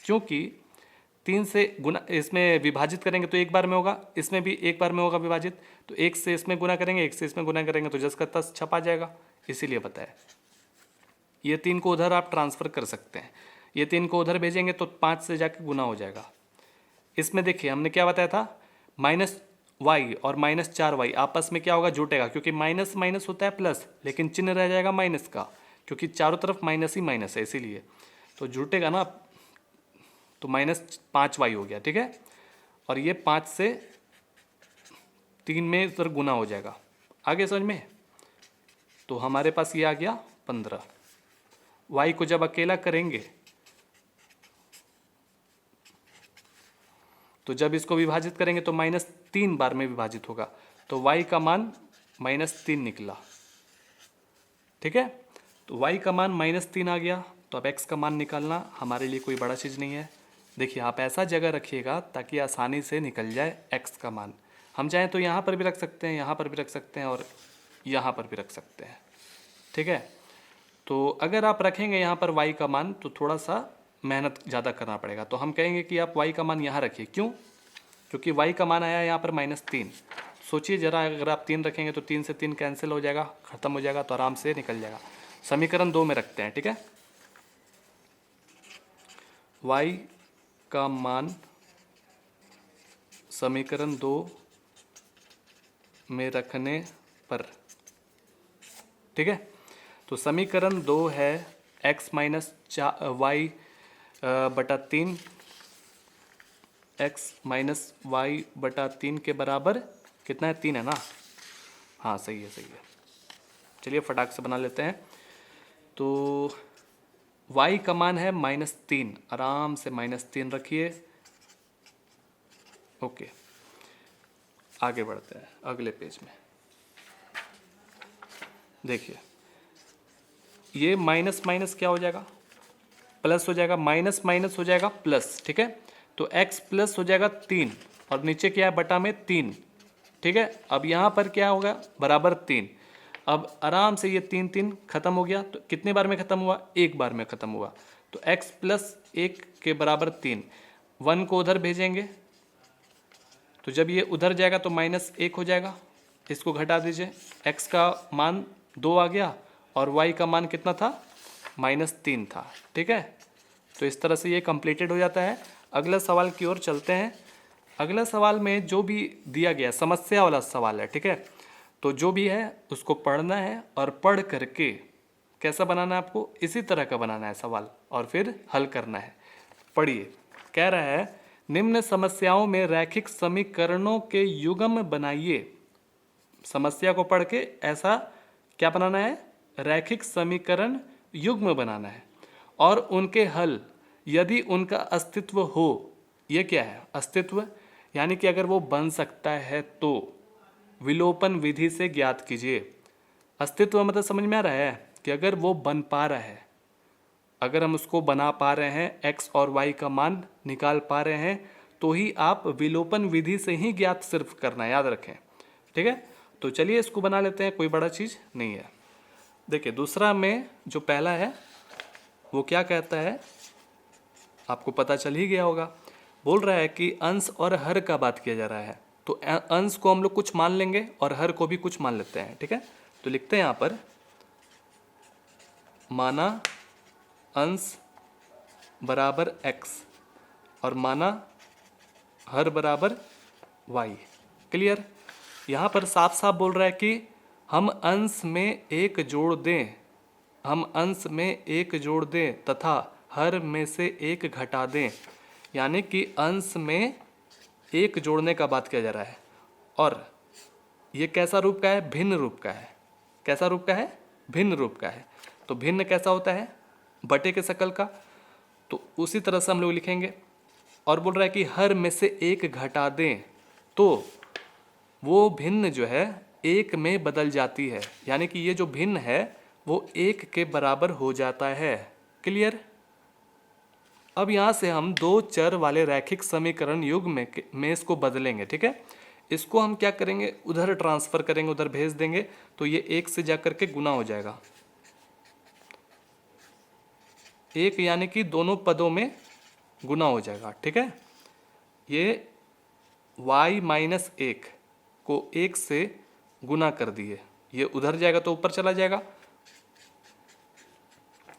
A: क्योंकि 3 से गुना, इसमें विभाजित करेंगे तो एक बार में होगा, इसमें भी एक बार में होगा विभाजित, तो 1 से इसमें गुना करेंगे, 1 से इसमें गुना करेंगे तो जस का तस छपा जाएगा, इसीलिए बताया। ये 3 को उधर आप ट्रांसफ़र कर सकते हैं, ये 3 को उधर भेजेंगे तो 5 से जाके गुना हो जाएगा। इसमें देखिए हमने क्या बताया था, -y और -4y आपस में क्या होगा, जुटेगा, क्योंकि माइनस माइनस होता है प्लस, लेकिन चिन्ह रह जाएगा माइनस का, क्योंकि चारों तरफ माइनस ही माइनस है, इसीलिए तो जुटेगा ना। तो -5y हो गया, ठीक है। और ये 5 से 3 में इधर गुना हो जाएगा। आगे समझ में। तो हमारे पास ये आ गया 15। y को जब अकेला करेंगे तो जब इसको विभाजित करेंगे तो -3 बार में विभाजित होगा, तो y का मान -3 निकला, ठीक है। तो y का मान -3 आ गया। तो अब x का मान निकालना हमारे लिए कोई बड़ा चीज़ नहीं है। देखिए आप ऐसा जगह रखिएगा ताकि आसानी से निकल जाए x का मान। हम चाहें तो यहाँ पर भी रख सकते हैं, यहाँ पर भी रख सकते हैं और यहाँ पर भी रख सकते हैं, ठीक है। तो अगर आप रखेंगे यहाँ पर y का मान तो थोड़ा सा मेहनत ज़्यादा करना पड़ेगा। तो हम कहेंगे कि आप y का मान यहाँ रखिए, क्यों, क्योंकि y का मान आया यहाँ पर -3। सोचिए ज़रा, अगर आप 3 रखेंगे तो 3 से 3 कैंसिल हो जाएगा, ख़त्म हो जाएगा, तो आराम से निकल जाएगा। समीकरण 2 में रखते हैं, ठीक है। y का मान समीकरण 2 में रखने पर, ठीक है। तो समीकरण 2 है x y बटा 3, x y बटा 3 के बराबर कितना है, 3 है ना। हाँ सही है, सही है। चलिए फटाक से बना लेते हैं। तो y का मान है -3, आराम से -3 रखिए, ओके। आगे बढ़ते हैं अगले पेज में। देखिए ये माइनस माइनस क्या हो जाएगा, प्लस हो जाएगा, माइनस माइनस हो जाएगा प्लस, ठीक है। तो x प्लस हो जाएगा 3 और नीचे क्या है, बटा में 3, ठीक है। अब यहाँ पर क्या होगा, बराबर 3। अब आराम से ये 3 3 खत्म हो गया। तो कितने बार में खत्म हुआ, एक बार में खत्म हुआ। तो x प्लस 1 के बराबर 3, 1 को उधर भेजेंगे तो जब ये उधर जाएगा तो -1 हो जाएगा। इसको घटा दीजिए, x का मान 2 आ गया और y का मान कितना था, -3 था, ठीक है। तो इस तरह से ये कंप्लीटेड हो जाता है। अगला सवाल की ओर चलते हैं। अगला सवाल में जो भी दिया गया, समस्या वाला सवाल है, ठीक है। तो जो भी है उसको पढ़ना है और पढ़ करके कैसा बनाना है, आपको इसी तरह का बनाना है सवाल और फिर हल करना है। पढ़िए, कह रहा है निम्न समस्याओं में रैखिक समीकरणों के युग्म बनाइए। समस्या को पढ़ के ऐसा क्या बनाना है, रैखिक समीकरण युग्म बनाना है और उनके हल यदि उनका अस्तित्व हो। ये क्या है, अस्तित्व, यानी कि अगर वो बन सकता है तो विलोपन विधि से ज्ञात कीजिए। अस्तित्व मतलब समझ में आ रहा है कि अगर वो बन पा रहा है अगर हम उसको बना पा रहे हैं, x और y का मान निकाल पा रहे हैं, तो ही आप विलोपन विधि से ही ज्ञात सिर्फ करना, याद रखें। ठीक है, तो चलिए इसको बना लेते हैं, कोई बड़ा चीज़ नहीं है। देखिए दूसरा में जो पहला है वो क्या कहता है, आपको पता चल ही गया होगा। बोल रहा है कि अंश और हर का बात किया जा रहा है, तो अंश को हम लोग कुछ मान लेंगे और हर को भी कुछ मान लेते हैं। ठीक है, तो लिखते हैं यहाँ पर, माना अंश बराबर x और माना हर बराबर y। क्लियर। यहाँ पर साफ साफ बोल रहा है कि हम अंश में एक जोड़ दें, हम अंश में एक जोड़ दें तथा हर में से एक घटा दें, यानी कि अंश में एक जोड़ने का बात किया जा रहा है। और ये कैसा रूप का है, भिन्न रूप का है। कैसा रूप का है, भिन्न रूप का है। तो भिन्न कैसा होता है, बटे के शकल का, तो उसी तरह से हम लोग लिखेंगे। और बोल रहा है कि हर में से एक घटा दें, तो वो भिन्न जो है एक में बदल जाती है, यानी कि ये जो भिन्न है वो एक के बराबर हो जाता है। क्लियर। अब यहाँ से हम दो चर वाले रैखिक समीकरण युग्म में इसको बदलेंगे। ठीक है, इसको हम क्या करेंगे, उधर ट्रांसफर करेंगे, उधर भेज देंगे, तो ये एक से जाकर के गुना हो जाएगा। एक यानी कि दोनों पदों में गुना हो जाएगा। ठीक है, ये y माइनस एक को एक से गुना कर दिए, ये उधर जाएगा तो ऊपर चला जाएगा।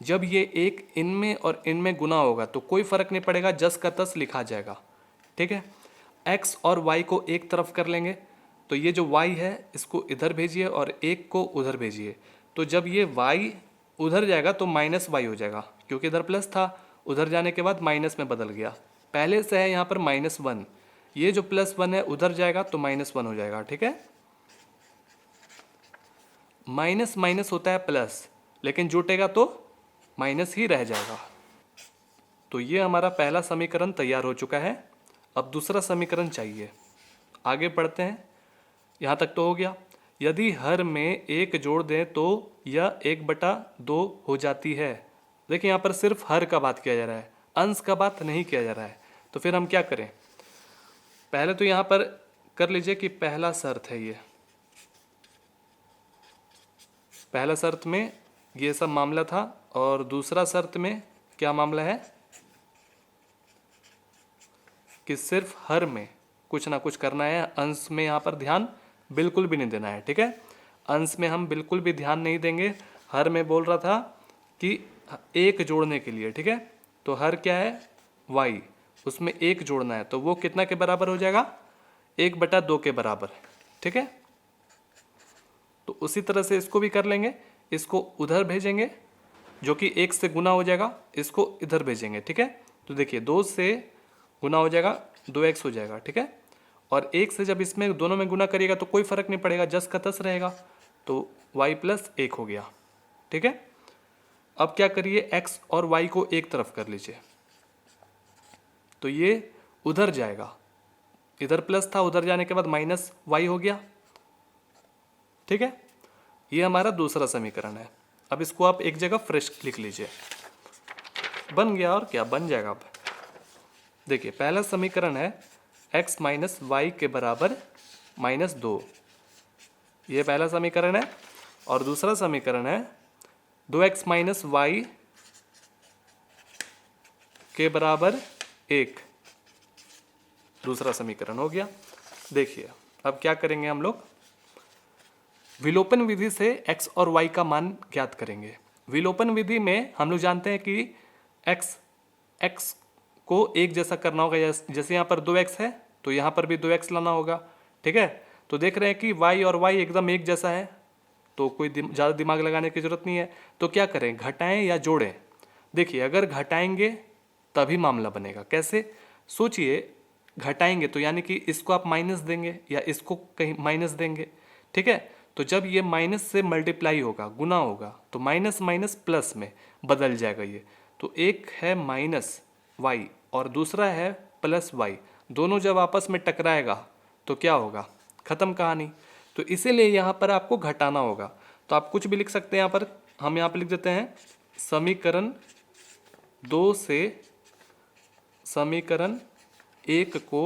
A: जब ये एक इनमें और इनमें गुना होगा तो कोई फर्क नहीं पड़ेगा, जस का तस लिखा जाएगा। ठीक है, x और y को एक तरफ कर लेंगे, तो ये जो y है इसको इधर भेजिए और एक को उधर भेजिए, तो जब ये y उधर जाएगा तो माइनस y हो जाएगा, क्योंकि इधर प्लस था, उधर जाने के बाद माइनस में बदल गया। पहले से है यहाँ पर -1, ये जो +1 है उधर जाएगा तो -1 हो जाएगा। ठीक है, माइनस माइनस होता है प्लस, लेकिन जुटेगा तो माइनस ही रह जाएगा। तो ये हमारा पहला समीकरण तैयार हो चुका है। अब दूसरा समीकरण चाहिए, आगे बढ़ते हैं। यहाँ तक तो हो गया। यदि हर में एक जोड़ दें तो यह 1/2 हो जाती है। देखिए यहाँ पर सिर्फ हर का बात किया जा रहा है, अंश का बात नहीं किया जा रहा है। तो फिर हम क्या करें, पहले तो यहाँ पर कर लीजिए कि पहला शर्त है, ये पहला शर्त में ये सब मामला था, और दूसरा शर्त में क्या मामला है कि सिर्फ हर में कुछ ना कुछ करना है, अंश में यहाँ पर ध्यान बिल्कुल भी नहीं देना है। ठीक है, अंश में हम बिल्कुल भी ध्यान नहीं देंगे। हर में बोल रहा था कि एक जोड़ने के लिए, ठीक है, तो हर क्या है, y, उसमें एक जोड़ना है, तो वो कितना के बराबर हो जाएगा, 1/2 के बराबर। ठीक है, तो उसी तरह से इसको भी कर लेंगे, इसको उधर भेजेंगे जो कि 1 से गुना हो जाएगा, इसको इधर भेजेंगे। ठीक है, तो देखिए 2 से गुना हो जाएगा, 2x हो जाएगा। ठीक है, और 1 से जब इसमें दोनों में गुना करिएगा तो कोई फर्क नहीं पड़ेगा, जस का तस रहेगा, तो y + 1 हो गया। ठीक है, अब क्या करिए, x और y को एक तरफ कर लीजिए, तो ये उधर जाएगा, इधर प्लस था, उधर जाने के बाद -y हो गया। ठीक है, ये हमारा दूसरा समीकरण है। अब इसको आप एक जगह फ्रेश लिख लीजिए, बन गया, और क्या बन जाएगा। अब देखिए पहला समीकरण है x - y के बराबर -2, ये पहला समीकरण है। और दूसरा समीकरण है 2x - y के बराबर 1, दूसरा समीकरण हो गया। देखिए अब क्या करेंगे हम लोग, विलोपन विधि से x और y का मान ज्ञात करेंगे। विलोपन विधि में हम लोग जानते हैं कि x को एक जैसा करना होगा, जैसे यहाँ पर 2x है तो यहाँ पर भी 2x लाना होगा। ठीक है, तो देख रहे हैं कि y और y एकदम एक जैसा है, तो कोई ज़्यादा दिमाग लगाने की जरूरत नहीं है। तो क्या करें, घटाएं या जोड़ें। देखिए अगर घटाएंगे तभी मामला बनेगा। कैसे, सोचिए, घटाएंगे तो यानी कि इसको आप माइनस देंगे या इसको कहीं माइनस देंगे। ठीक है, तो जब ये माइनस से मल्टीप्लाई होगा, गुना होगा, तो माइनस माइनस प्लस में बदल जाएगा ये। तो एक है -y और दूसरा है +y, दोनों जब आपस में टकराएगा तो क्या होगा, ख़त्म कहानी। तो इसीलिए यहाँ पर आपको घटाना होगा। तो आप कुछ भी लिख सकते हैं, यहाँ पर हम यहाँ पर लिख देते हैं समीकरण 2 से समीकरण 1 को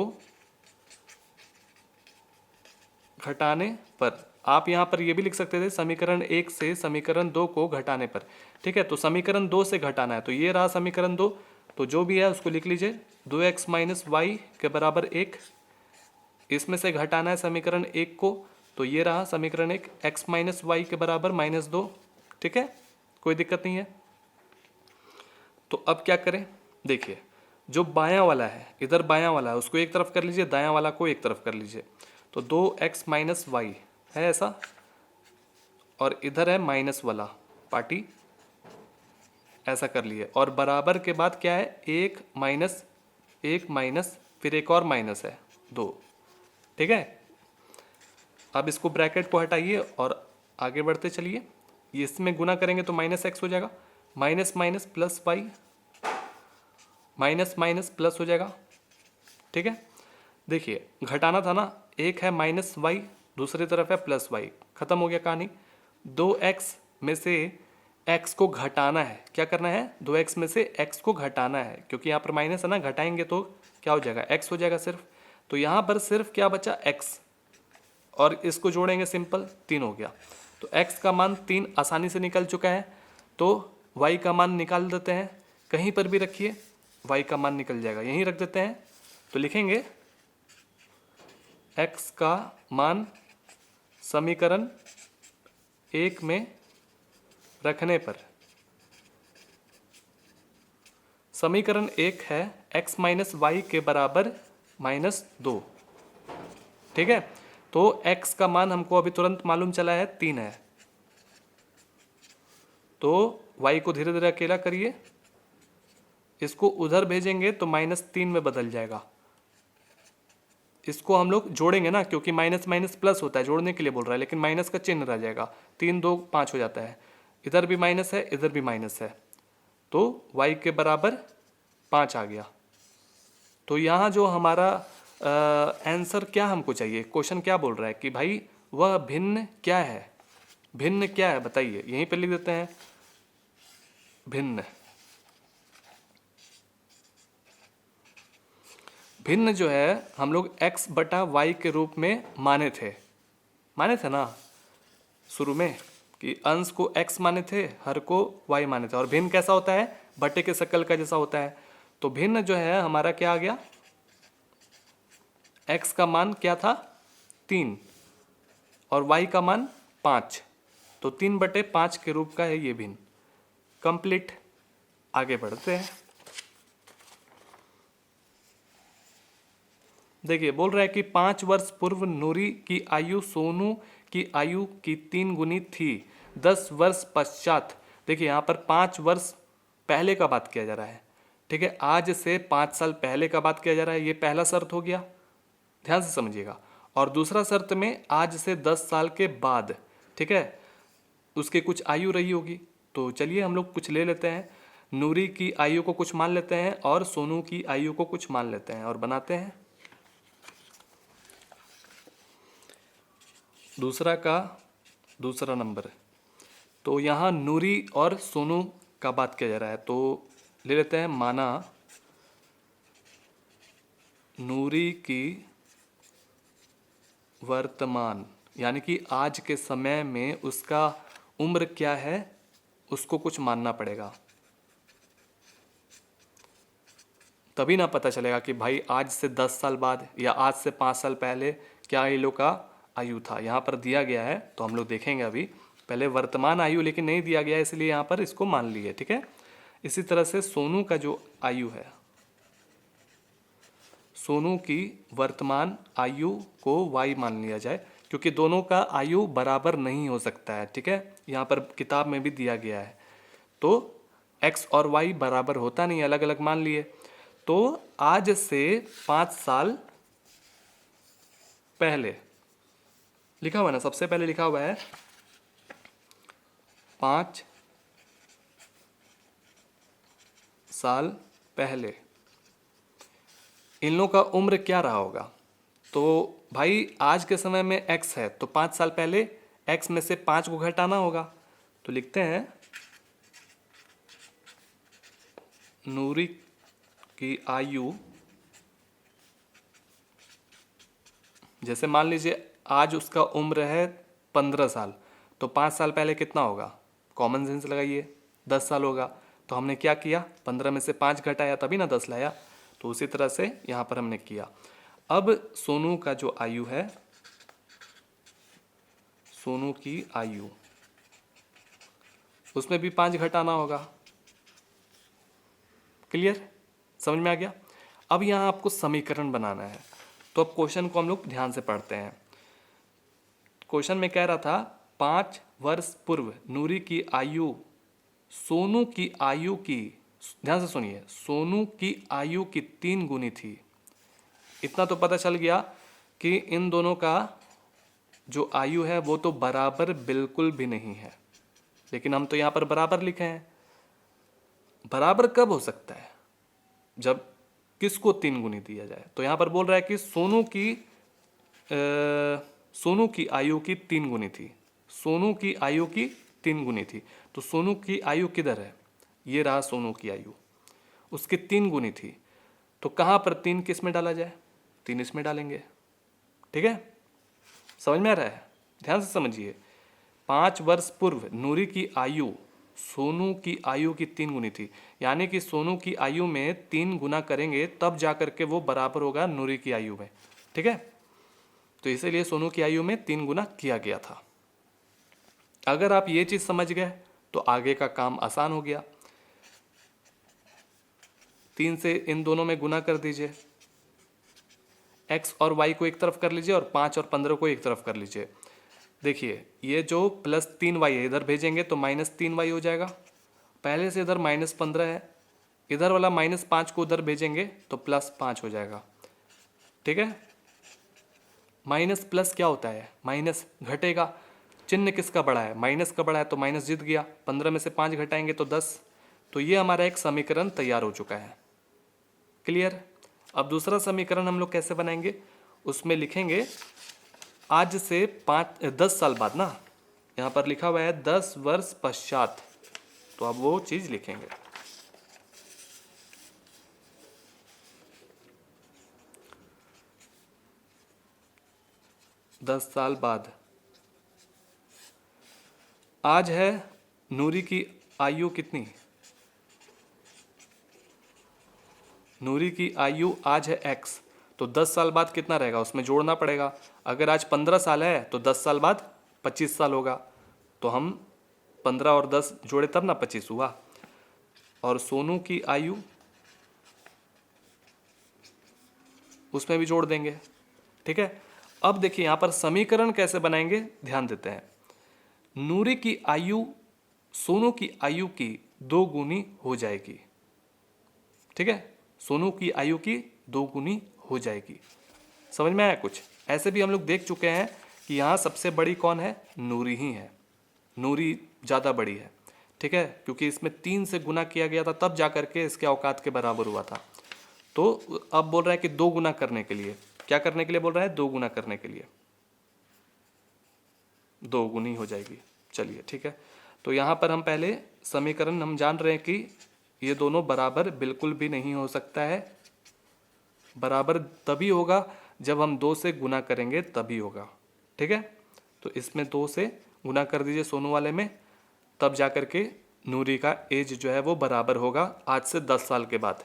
A: घटाने पर। आप यहाँ पर ये भी लिख सकते थे समीकरण 1 से समीकरण 2 को घटाने पर। ठीक है, तो समीकरण 2 से घटाना है, तो ये रहा समीकरण 2, तो जो भी है उसको लिख लीजिए। 2x माइनस वाई के बराबर 1। इसमें से घटाना है समीकरण 1 को, तो ये रहा समीकरण 1, x माइनस वाई के बराबर -2। ठीक है, कोई दिक्कत नहीं है। तो अब क्या करें, देखिए जो बायां वाला है, इधर बायां वाला है उसको एक तरफ कर लीजिए, दायां वाला को एक तरफ कर लीजिए। तो 2x माइनस वाई है ऐसा, और इधर है माइनस वाला पार्टी, ऐसा कर लिए। और बराबर के बाद क्या है, एक माइनस फिर एक और माइनस है 2। ठीक है, अब इसको ब्रैकेट को हटाइए और आगे बढ़ते चलिए। ये इसमें गुना करेंगे तो -x हो जाएगा, minus minus plus y, minus minus plus हो जाएगा। ठीक है, देखिए घटाना था ना, एक है -y, दूसरी तरफ है +y, खत्म हो गया कहानी। 2x में से x को घटाना है, क्या करना है, 2x में से x को घटाना है, क्योंकि यहाँ पर माइनस है ना, घटाएंगे तो क्या हो जाएगा, x हो जाएगा सिर्फ। तो यहाँ पर सिर्फ क्या बचा, x, और इसको जोड़ेंगे सिंपल, 3 हो गया। तो x का मान 3 आसानी से निकल चुका है, तो y का मान निकाल देते हैं, कहीं पर भी रखिए y का मान निकल जाएगा, यहीं रख देते हैं। तो लिखेंगे x का मान समीकरण 1 में रखने पर, समीकरण 1 है x माइनस वाई के बराबर -2। ठीक है, तो x का मान हमको अभी तुरंत मालूम चला है 3 है, तो y को धीरे धीरे अकेला करिए, इसको उधर भेजेंगे तो -3 में बदल जाएगा। इसको हम लोग जोड़ेंगे ना, क्योंकि माइनस माइनस प्लस होता है, जोड़ने के लिए बोल रहा है, लेकिन माइनस का चिन्ह रह जाएगा, 3 2 5 हो जाता है, इधर भी माइनस है इधर भी माइनस है, तो y के बराबर 5 आ गया। तो यहाँ जो हमारा आंसर क्या हमको चाहिए, क्वेश्चन क्या बोल रहा है कि भाई वह भिन्न क्या है, भिन्न क्या है बताइए, यहीं पे लिख देते हैं भिन्न। भिन्न जो है हम लोग x बटा वाई के रूप में माने थे ना शुरू में, कि अंश को x माने थे, हर को y माने थे, और भिन्न कैसा होता है, बटे के शकल का जैसा होता है। तो भिन्न जो है हमारा क्या आ गया, x का मान क्या था 3 और y का मान 5, तो 3/5 के रूप का है ये भिन्न। कंप्लीट, आगे बढ़ते हैं। देखिए बोल रहा है कि 5 वर्ष पूर्व नूरी की आयु सोनू की आयु की 3 गुनी थी, 10 वर्ष पश्चात। देखिए यहाँ पर 5 वर्ष पहले का बात किया जा रहा है। ठीक है, आज से 5 साल पहले का बात किया जा रहा है, ये पहला शर्त हो गया, ध्यान से समझिएगा। और दूसरा शर्त में आज से 10 साल के बाद, ठीक है, उसके कुछ आयु रही होगी। तो चलिए हम लोग कुछ ले लेते हैं, नूरी की आयु को कुछ मान लेते हैं और सोनू की आयु को कुछ मान लेते हैं और बनाते हैं दूसरा का दूसरा नंबर। तो यहाँ नूरी और सोनू का बात किया जा रहा है, तो ले लेते हैं माना नूरी की वर्तमान, यानी कि आज के समय में उसका उम्र क्या है, उसको कुछ मानना पड़ेगा, तभी ना पता चलेगा कि भाई आज से 10 साल बाद या आज से 5 साल पहले क्या ये लोग का आयु था। यहाँ पर दिया गया है तो हम लोग देखेंगे, अभी पहले वर्तमान आयु लेकिन नहीं दिया गया है, इसलिए यहाँ पर इसको मान लिए। ठीक है, इसी तरह से सोनू का जो आयु है, सोनू की वर्तमान आयु को y मान लिया जाए, क्योंकि दोनों का आयु बराबर नहीं हो सकता है। ठीक है, यहाँ पर किताब में भी दिया गया है, तो x और y बराबर होता नहीं, अलग अलग मान लिए। तो आज से 5 साल पहले लिखा हुआ है ना, सबसे पहले लिखा हुआ है 5 साल पहले, इन लोगों का उम्र क्या रहा होगा। तो भाई आज के समय में x है, तो 5 साल पहले x में से 5 को घटाना होगा, तो लिखते हैं नूरी की आयु, जैसे मान लीजिए आज उसका उम्र है 15 साल, तो 5 साल पहले कितना होगा, कॉमन सेंस लगाइए, 10 साल होगा। तो हमने क्या किया, 15 में से 5 घटाया तभी ना 10 लाया। तो उसी तरह से यहाँ पर हमने किया। अब सोनू का जो आयु है, सोनू की आयु, उसमें भी 5 घटाना होगा। क्लियर, समझ में आ गया। अब यहाँ आपको समीकरण बनाना है। तो अब क्वेश्चन को हम लोग ध्यान से पढ़ते हैं। क्वेश्चन में कह रहा था 5 वर्ष पूर्व नूरी की आयु सोनू की आयु की, ध्यान से सुनिए, सोनू की आयु की 3 गुनी थी। इतना तो पता चल गया कि इन दोनों का जो आयु है वो तो बराबर बिल्कुल भी नहीं है, लेकिन हम तो यहाँ पर बराबर लिखे हैं। बराबर कब हो सकता है, जब किसको 3 गुनी दिया जाए। तो यहाँ पर बोल रहा है कि सोनू की आयु की 3 गुनी थी, सोनू की आयु की 3 गुनी थी। तो सोनू की आयु किधर है, ये रहा सोनू की आयु, उसकी 3 गुनी थी। तो कहाँ पर 3 किस में डाला जाए, 3 इसमें डालेंगे। ठीक है, समझ में आ रहा है, ध्यान से समझिए। 5 वर्ष पूर्व नूरी की आयु सोनू की आयु की 3 गुनी थी, यानी कि सोनू की आयु में 3 गुना करेंगे तब जा करके वो बराबर होगा नूरी की आयु में। ठीक है, तो इसीलिए सोनू की आयु में 3 गुना किया गया था। अगर आप ये चीज समझ गए तो आगे का काम आसान हो गया। 3 से इन दोनों में गुना कर दीजिए, x और y को एक तरफ कर लीजिए और 5 और 15 को एक तरफ कर लीजिए। देखिए ये जो +3y है इधर भेजेंगे तो -3y हो जाएगा। पहले से इधर -15 है, इधर वाला -5 को उधर भेजेंगे तो +5 हो जाएगा। ठीक है, माइनस प्लस क्या होता है, माइनस घटेगा। चिन्ह किसका बड़ा है, माइनस का बड़ा है, तो माइनस जीत गया। 15 में से 5 घटाएंगे तो 10। तो ये हमारा एक समीकरण तैयार हो चुका है। क्लियर। अब दूसरा समीकरण हम लोग कैसे बनाएंगे, उसमें लिखेंगे आज से 10 साल बाद ना, यहाँ पर लिखा हुआ है 10 वर्ष पश्चात, तो अब वो चीज लिखेंगे। दस साल बाद, आज है नूरी की आयु कितनी, नूरी की आयु आज है x, तो 10 साल बाद कितना रहेगा उसमें जोड़ना पड़ेगा। अगर आज 15 साल है तो 10 साल बाद 25 साल होगा, तो हम 15 और 10 जोड़े तब ना 25 हुआ। और सोनू की आयु उसमें भी जोड़ देंगे। ठीक है, अब देखिए यहाँ पर समीकरण कैसे बनाएंगे, ध्यान देते हैं। नूरी की आयु सोनू की आयु की 2 गुनी हो जाएगी। ठीक है, सोनू की आयु की 2 गुनी हो जाएगी। समझ में आया कुछ। ऐसे भी हम लोग देख चुके हैं कि यहाँ सबसे बड़ी कौन है, नूरी ही है, नूरी ज़्यादा बड़ी है। ठीक है, क्योंकि इसमें 3 से गुना किया गया था तब जा करके इसके औकात के बराबर हुआ था। तो अब बोल रहा है कि 2 गुना करने के लिए, क्या करने के लिए बोल रहा है, 2 गुना करने के लिए 2 गुनी हो जाएगी। चलिए ठीक है, तो यहाँ पर हम पहले समीकरण हम जान रहे हैं कि ये दोनों बराबर बिल्कुल भी नहीं हो सकता है। बराबर तभी होगा जब हम 2 से गुना करेंगे तभी होगा। ठीक है, तो इसमें 2 से गुना कर दीजिए सोनू वाले में, तब जा करके नूरी का एज जो है वो बराबर होगा आज से 10 साल के बाद।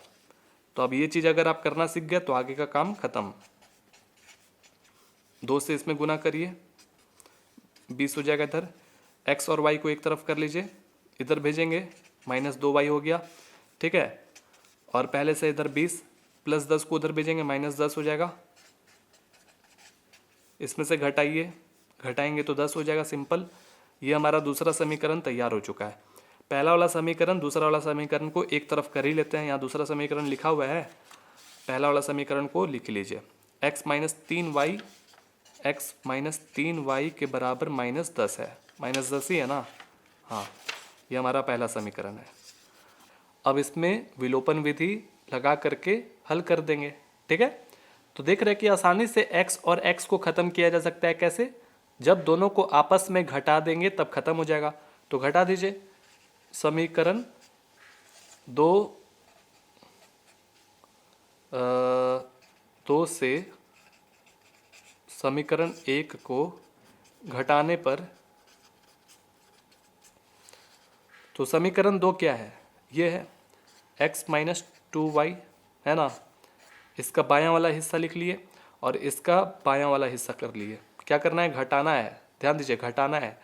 A: तो अब ये चीज़ अगर आप करना सीख गए तो आगे का काम खत्म। 2 से इसमें गुना करिए, 20 हो जाएगा। इधर x और y को एक तरफ कर लीजिए, इधर भेजेंगे -2y हो गया। ठीक है, और पहले से इधर 20 + 10 को उधर भेजेंगे -10 हो जाएगा। इसमें से घटाइए, घटाएंगे तो 10 हो जाएगा, सिंपल। ये हमारा दूसरा समीकरण तैयार हो चुका है। पहला वाला समीकरण दूसरा वाला समीकरण को एक तरफ कर ही लेते हैं। यहाँ दूसरा समीकरण लिखा हुआ है, पहला वाला समीकरण को लिख लीजिए। x - 3y के बराबर -10 है, -10 ही है ना, हाँ, ये हमारा पहला समीकरण है। अब इसमें विलोपन विधि लगा करके हल कर देंगे। ठीक है, तो देख रहे हैं कि आसानी से x और x को ख़त्म किया जा सकता है। कैसे, जब दोनों को आपस में घटा देंगे तब खत्म हो जाएगा। तो घटा दीजिए, समीकरण 2 2 से समीकरण 1 को घटाने पर, तो समीकरण 2 क्या है, ये है x माइनस 2y, है ना। इसका बायां वाला हिस्सा लिख लिए और इसका बायां वाला हिस्सा कर लिए। क्या करना है, घटाना है, ध्यान दीजिए घटाना है।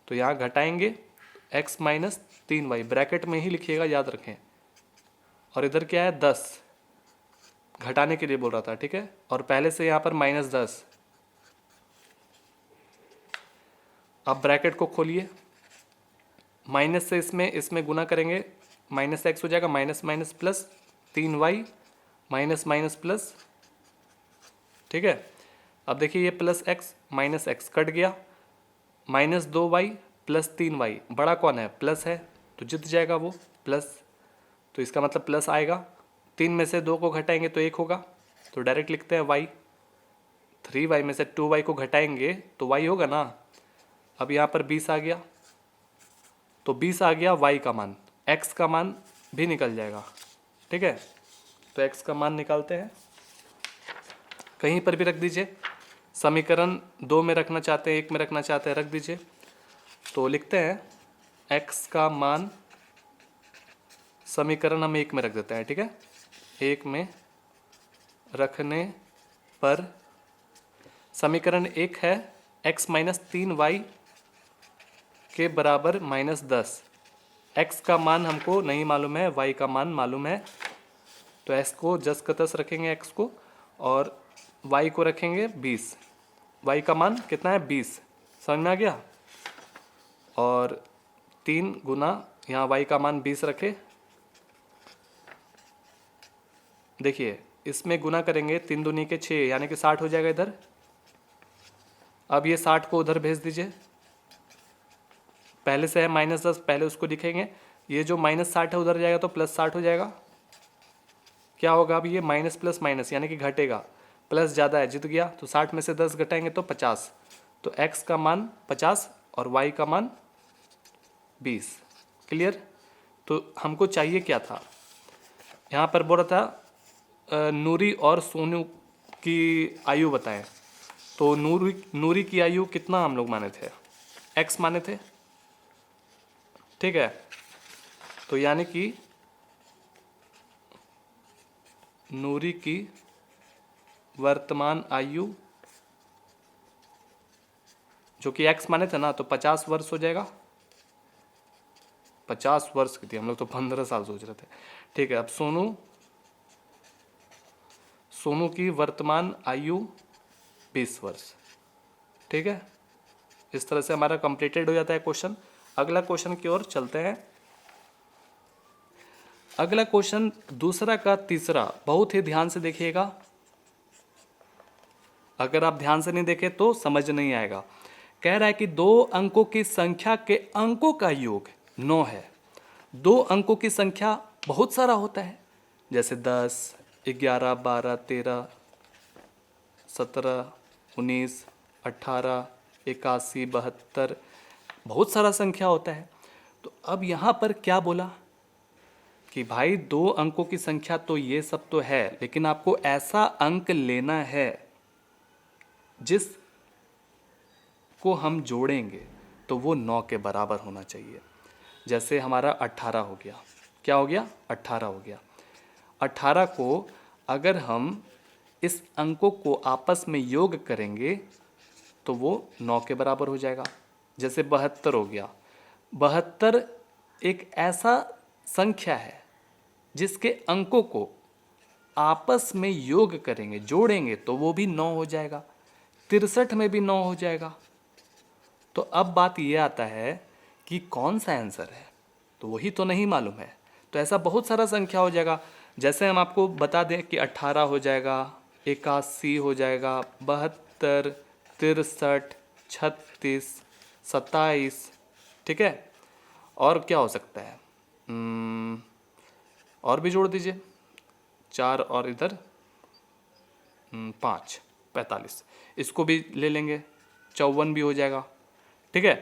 A: तो यहाँ घटाएंगे x माइनस 3y, ब्रैकेट में ही लिखिएगा, याद रखें। और इधर क्या है 10, घटाने के लिए बोल रहा था, ठीक है। और पहले से यहाँ पर -10। अब ब्रैकेट को खोलिए, माइनस से इसमें गुना करेंगे, माइनस एक्स हो जाएगा, minus minus plus 3y, minus minus plus, ठीक है। अब देखिए ये plus x minus x cut गया, -2y प्लस 3y, बड़ा कौन है, प्लस है, तो जीत जाएगा वो प्लस, तो इसका मतलब प्लस आएगा। 3 में से 2 को घटाएंगे तो 1 होगा, तो डायरेक्ट लिखते हैं y। 3y में से 2y को घटाएंगे तो y होगा ना। अब यहाँ पर 20 आ गया, तो 20 आ गया y का मान, x का मान भी निकल जाएगा, ठीक है। तो x का मान निकालते हैं, कहीं पर भी रख दीजिए, समीकरण 2 में रखना चाहते हैं, 1 में रखना चाहते हैं, रख दीजिए। तो लिखते हैं x का मान, समीकरण हम 1 में रख देते हैं, ठीक है। 1 में रखने पर समीकरण 1 है x माइनस 3y के बराबर -10। x का मान हमको नहीं मालूम है, y का मान मालूम है, तो x को जस का तस रखेंगे, x को, और y को रखेंगे 20। y का मान कितना है 20, समझ में आ गया। और 3 गुना, यहाँ y का मान 20 रखे, देखिए इसमें गुना करेंगे, 3 दूनी के 6, यानी कि 60 हो जाएगा इधर। अब ये 60 को उधर भेज दीजिए, पहले से है -10, पहले उसको लिखेंगे, ये जो -60 है उधर जाएगा तो +60 हो जाएगा। क्या होगा, अब ये माइनस प्लस माइनस यानी कि घटेगा, प्लस ज़्यादा है, जीत गया, तो 60 में से 10 घटाएंगे तो 50, तो x का मान 50 और y का मान 20। क्लियर। तो हमको चाहिए क्या था, यहाँ पर बोल रहा था नूरी और सोनू की आयु बताएं। तो नूरी की आयु कितना हम लोग माने थे, x माने थे, ठीक है। तो यानी कि नूरी की वर्तमान आयु, जो कि x माने थे ना, तो 50 वर्ष हो जाएगा। 50 वर्ष की थी, हम लोग तो 15 साल सोच रहे थे, ठीक है। अब सोनू की वर्तमान आयु 20 वर्ष, ठीक है। इस तरह से हमारा कंप्लीटेड हो जाता है क्वेश्चन। अगला क्वेश्चन की ओर चलते हैं। अगला क्वेश्चन दूसरा का तीसरा, बहुत ही ध्यान से देखिएगा, अगर आप ध्यान से नहीं देखें तो समझ नहीं आएगा। कह रहा है कि 2 अंकों की संख्या के अंकों का योग 9 है। 2 अंकों की संख्या बहुत सारा होता है, जैसे 10, 11, 12, 13, 17, 19, 18, 81, 72, बहुत सारा संख्या होता है। तो अब यहाँ पर क्या बोला कि भाई 2 अंकों की संख्या तो ये सब तो है, लेकिन आपको ऐसा अंक लेना है जिस को हम जोड़ेंगे तो वो 9 के बराबर होना चाहिए। जैसे हमारा 18 हो गया, क्या हो गया, 18 हो गया। 18 को अगर हम इस अंकों को आपस में योग करेंगे तो वो 9 के बराबर हो जाएगा। जैसे 72 हो गया, 72 एक ऐसा संख्या है जिसके अंकों को आपस में योग करेंगे, जोड़ेंगे तो वो भी 9 हो जाएगा। 63 में भी 9 हो जाएगा। तो अब बात ये आता है कि कौन सा आंसर है, तो वही तो नहीं मालूम है। तो ऐसा बहुत सारा संख्या हो जाएगा। जैसे हम आपको बता दें कि 18 हो जाएगा, 81 हो जाएगा, 72, 63, 36, 27, ठीक है। और क्या हो सकता है, और भी जोड़ दीजिए, 4 और इधर 5, 45, इसको भी ले लेंगे, 54 भी हो जाएगा, ठीक है।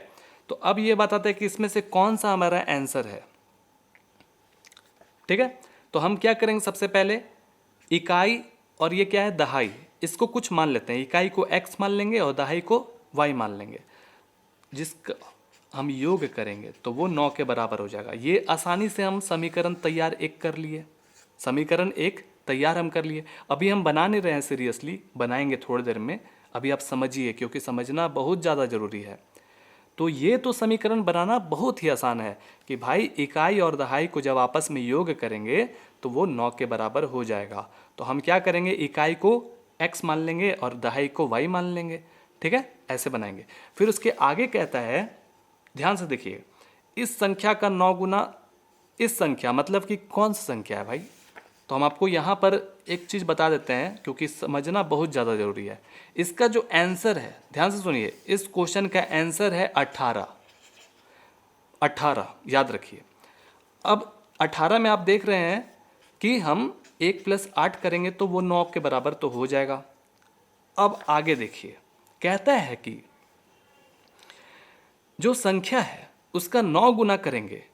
A: तो अब ये बताते हैं कि इसमें से कौन सा हमारा आंसर है, ठीक है। तो हम क्या करेंगे, सबसे पहले इकाई और ये क्या है, दहाई, इसको कुछ मान लेते हैं, इकाई को x मान लेंगे और दहाई को y मान लेंगे, जिसका हम योग करेंगे तो वो 9 के बराबर हो जाएगा। ये आसानी से हम समीकरण तैयार एक कर लिए, समीकरण एक तैयार हम कर लिए। अभी हम बना नहीं रहे हैं सीरियसली, बनाएंगे थोड़ी देर में, अभी आप समझिए क्योंकि समझना बहुत ज़्यादा ज़रूरी है। तो ये तो समीकरण बनाना बहुत ही आसान है कि भाई इकाई और दहाई को जब आपस में योग करेंगे तो वो 9 के बराबर हो जाएगा। तो हम क्या करेंगे, इकाई को x मान लेंगे और दहाई को y मान लेंगे, ठीक है, ऐसे बनाएंगे। फिर उसके आगे कहता है, ध्यान से देखिए, इस संख्या का 9 गुना इस संख्या, मतलब कि कौन सी संख्या है भाई। तो हम आपको यहाँ पर एक चीज़ बता देते हैं क्योंकि समझना बहुत ज़्यादा ज़रूरी है। इसका जो आंसर है, ध्यान से सुनिए, इस क्वेश्चन का आंसर है 18। 18 याद रखिए। अब 18 में आप देख रहे हैं कि हम 1 + 8 करेंगे तो वो 9 के बराबर तो हो जाएगा। अब आगे देखिए, कहता है कि जो संख्या है उसका 9 गुना करेंगे,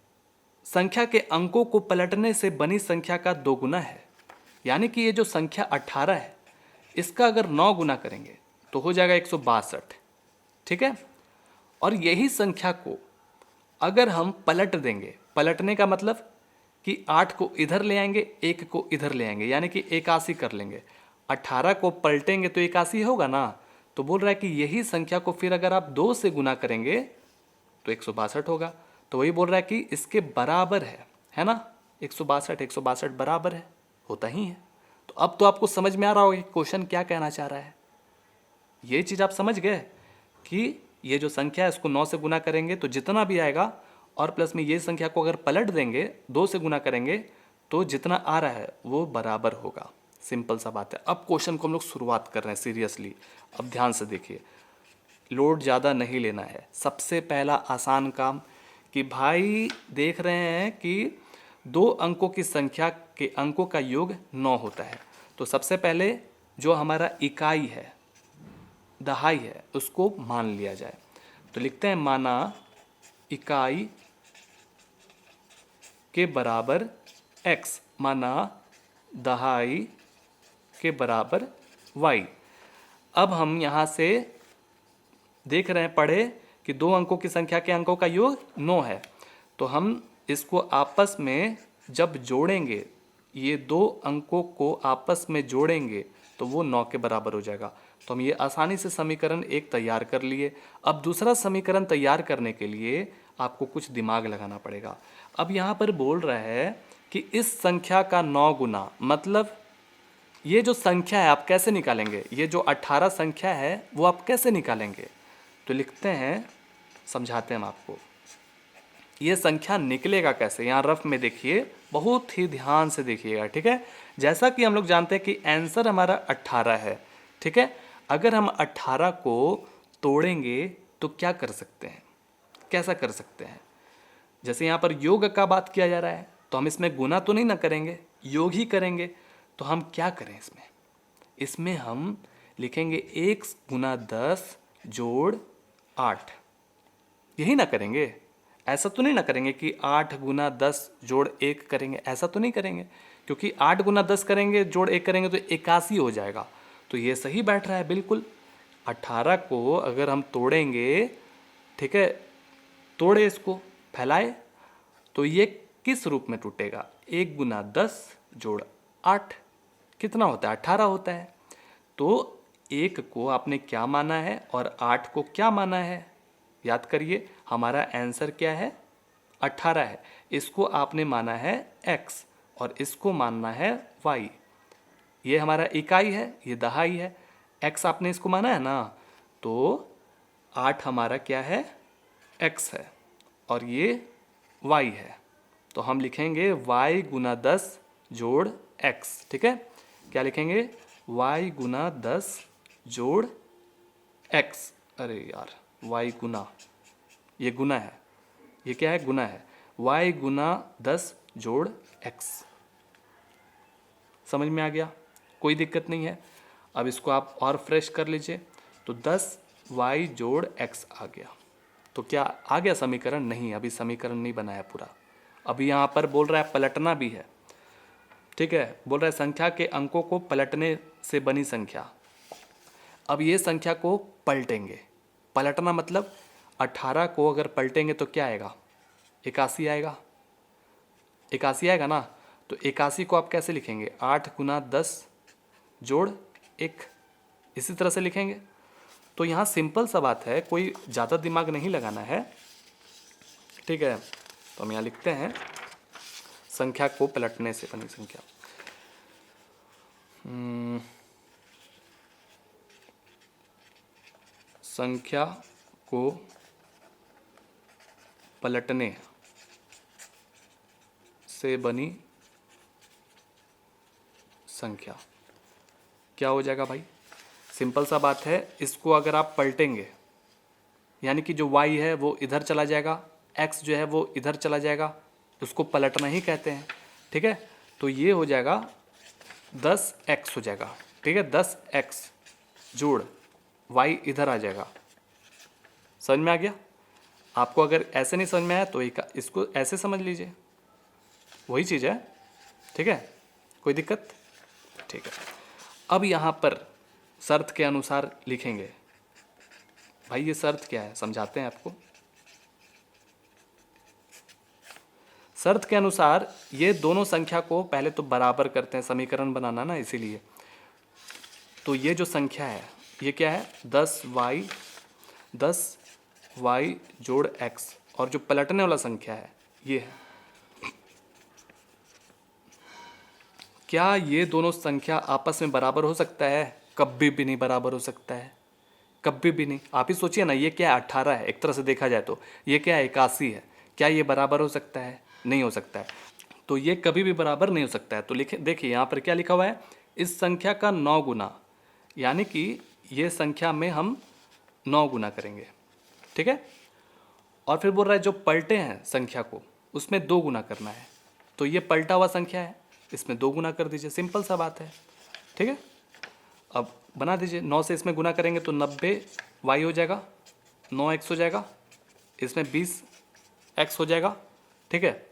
A: संख्या के अंकों को पलटने से बनी संख्या का 2 गुना है। यानी कि ये जो संख्या 18 है, इसका अगर 9 गुना करेंगे तो हो जाएगा 162, ठीक है। और यही संख्या को अगर हम पलट देंगे, पलटने का मतलब कि 8 को इधर ले आएंगे, 1 को इधर ले आएंगे, यानी कि 81 कर लेंगे। 18 को पलटेंगे तो 81 होगा ना। तो बोल रहा है कि यही संख्या को फिर अगर आप 2 से गुना करेंगे तो 162 होगा। तो वही बोल रहा है कि इसके बराबर है ना, 162 162 बराबर है, होता ही है। तो अब तो आपको समझ में आ रहा होगा कि क्वेश्चन क्या कहना चाह रहा है। ये चीज़ आप समझ गए कि ये जो संख्या है इसको 9 से गुना करेंगे तो जितना भी आएगा, और प्लस में ये संख्या को अगर पलट देंगे 2 से गुना करेंगे तो जितना आ रहा है वो बराबर होगा। सिंपल सा बात है। अब क्वेश्चन को हम लोग शुरुआत कर रहे हैं सीरियसली। अब ध्यान से देखिए, लोड ज़्यादा नहीं लेना है। सबसे पहला आसान काम कि भाई देख रहे हैं कि 2 अंकों की संख्या के अंकों का योग 9 होता है। तो सबसे पहले जो हमारा इकाई है, दहाई है, उसको मान लिया जाए। तो लिखते हैं माना इकाई के बराबर x, माना दहाई के बराबर y। अब हम यहाँ से देख रहे हैं, पढ़े कि 2 अंकों की संख्या के अंकों का योग 9 है। तो हम इसको आपस में जब जोड़ेंगे, ये 2 अंकों को आपस में जोड़ेंगे तो वो 9 के बराबर हो जाएगा। तो हम ये आसानी से समीकरण एक तैयार कर लिए। अब दूसरा समीकरण तैयार करने के लिए आपको कुछ दिमाग लगाना पड़ेगा। अब यहाँ पर बोल रहा है कि इस संख्या का 9 गुना, मतलब ये जो संख्या है आप कैसे निकालेंगे, ये जो 18 संख्या है वो आप कैसे निकालेंगे। तो लिखते हैं, समझाते हैं हम आपको। ये संख्या निकलेगा कैसे, यहाँ रफ में देखिए, बहुत ही ध्यान से देखिएगा, ठीक है। जैसा कि हम लोग जानते हैं कि आंसर हमारा 18 है, ठीक है। अगर हम 18 को तोड़ेंगे तो क्या कर सकते हैं, कैसा कर सकते हैं। जैसे यहाँ पर योग का बात किया जा रहा है तो हम इसमें गुना तो नहीं ना करेंगे, योग ही करेंगे। तो हम क्या करें इसमें हम लिखेंगे 1 × 10 + 8, यही ना करेंगे। ऐसा तो नहीं ना करेंगे कि 8 × 10 + 1 करेंगे, ऐसा तो नहीं करेंगे, क्योंकि 8 × 10 करेंगे + 1 करेंगे तो 81 हो जाएगा। तो ये सही बैठ रहा है बिल्कुल। 18 को अगर हम तोड़ेंगे, ठीक है, तोड़े इसको, फैलाए, तो ये किस रूप में टूटेगा, 1 × 10 + 8 कितना होता है, 18 होता है। तो 1 को आपने क्या माना है और 8 को क्या माना है, याद करिए। हमारा आंसर क्या है, 18 है। इसको आपने माना है x और इसको मानना है y। ये हमारा इकाई है, ये दहाई है। x आपने इसको माना है ना, तो 8 हमारा क्या है, x है, और ये y है। तो हम लिखेंगे y × 10 + x, ठीक है। क्या लिखेंगे, y × 10 + x। अरे यार, y गुना, ये गुना है, ये क्या है, गुना है। y × 10 + x। समझ में आ गया, कोई दिक्कत नहीं है। अब इसको आप और फ्रेश कर लीजिए, तो 10y + x आ गया। तो क्या आ गया समीकरण, नहीं, अभी समीकरण नहीं बनाया पूरा। अभी यहाँ पर बोल रहा है पलटना भी है। ठीक है, बोल रहा है संख्या के अंकों को पलटने से बनी संख्या। अब ये संख्या को पलटेंगे, पलटना मतलब 18 को अगर पलटेंगे तो क्या आएगा, 81 आएगा, 81 आएगा ना। तो 81 को आप कैसे लिखेंगे, 8 गुना 10 जोड़ 1, इसी तरह से लिखेंगे। तो यहाँ सिंपल सा बात है, कोई ज़्यादा दिमाग नहीं लगाना है, ठीक है। तो हम यहाँ लिखते हैं संख्या को पलटने से बनी संख्या। संख्या को पलटने से बनी संख्या क्या हो जाएगा भाई, सिंपल सा बात है, इसको अगर आप पलटेंगे यानी कि जो y है वो इधर चला जाएगा, x जो है वो इधर चला जाएगा, उसको पलटना ही कहते हैं, ठीक है। तो ये हो जाएगा 10x हो जाएगा, ठीक है, 10x जोड़ y इधर आ जाएगा। समझ में आ गया? आपको अगर ऐसे नहीं समझ में आया तो इसको ऐसे समझ लीजिए, वही चीज़ है, ठीक है, कोई दिक्कत? ठीक है। अब यहाँ पर शर्त के अनुसार लिखेंगे। भाई ये शर्त क्या है, समझाते हैं आपको। शर्त के अनुसार ये दोनों संख्या को पहले तो बराबर करते हैं, समीकरण बनाना ना, इसीलिए। तो ये जो संख्या है ये क्या है, 10y जोड़ x, और जो पलटने वाला संख्या है ये है। क्या ये दोनों संख्या आपस में बराबर हो सकता है? कभी भी नहीं बराबर हो सकता है, कभी भी नहीं। आप ही सोचिए ना, ये क्या है, 18 है, एक तरह से देखा जाए तो ये क्या है, 81 है। क्या ये बराबर हो सकता है? नहीं हो सकता है। तो ये कभी भी बराबर नहीं हो सकता है। तो लिखे, देखिए यहाँ पर क्या लिखा हुआ है, इस संख्या का 9 गुना, यानी कि ये संख्या में हम 9 गुना करेंगे, ठीक है। और फिर बोल रहा है जो पलटे हैं संख्या को उसमें 2 गुना करना है। तो ये पलटा हुआ संख्या है, इसमें 2 गुना कर दीजिए, सिंपल सा बात है, ठीक है। अब बना दीजिए, 9 से इसमें गुना करेंगे तो 90y हो जाएगा, 9x हो जाएगा, इसमें 20x हो जाएगा, ठीक है।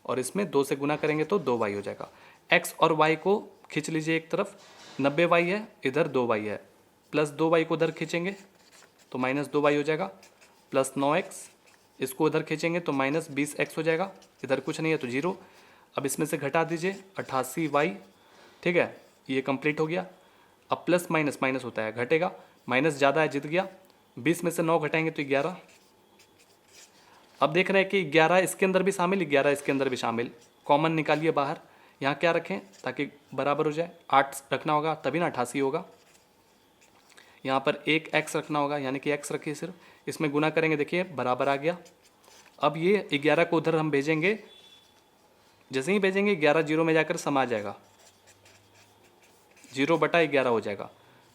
A: और इसमें 2 से गुना करेंगे तो 2y हो जाएगा। x और y को खींच लीजिए एक तरफ, 90y है, इधर 2y है, प्लस 2y को उधर खींचेंगे तो माइनस 2y हो जाएगा, प्लस 9x, इसको उधर खींचेंगे तो माइनस 20x हो जाएगा, इधर कुछ नहीं है तो 0। अब इसमें से घटा दीजिए 88y, ठीक है, ये कंप्लीट हो गया। अब प्लस माइनस माइनस होता है, घटेगा, माइनस ज़्यादा है, जीत गया। 20 में से 9 घटाएंगे तो 11। अब देख रहे हैं कि 11 इसके अंदर भी शामिल, 11 इसके अंदर भी शामिल, कॉमन निकालिए बाहर। यहाँ क्या रखें ताकि बराबर हो जाए, 8 रखना होगा तभी ना 88 होगा। यहाँ पर एक x रखना होगा, यानी कि x रखिए सिर्फ, इसमें गुना करेंगे, देखिए बराबर आ गया। अब ये 11 को उधर हम भेजेंगे, जैसे ही भेजेंगे 11 0 में जाकर समा जाएगा, 0/11 हो जाएगा,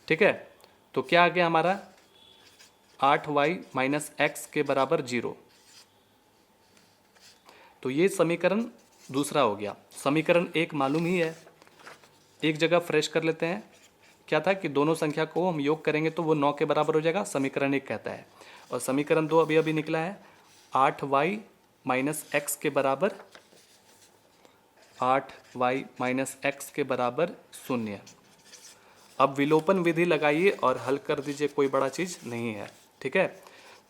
A: ठीक है। तो क्या आ गया हमारा, 8y माइनस एक्स के बराबर 0। तो ये समीकरण दूसरा हो गया। समीकरण 1 मालूम ही है, एक जगह फ्रेश कर लेते हैं। क्या था कि दोनों संख्या को हम योग करेंगे तो वो 9 के बराबर हो जाएगा, समीकरण 1 कहता है। और समीकरण 2 अभी अभी निकला है, 8y माइनस एक्स के बराबर 8y माइनस एक्स के बराबर 0। अब विलोपन विधि लगाइए और हल कर दीजिए, कोई बड़ा चीज़ नहीं है, ठीक है।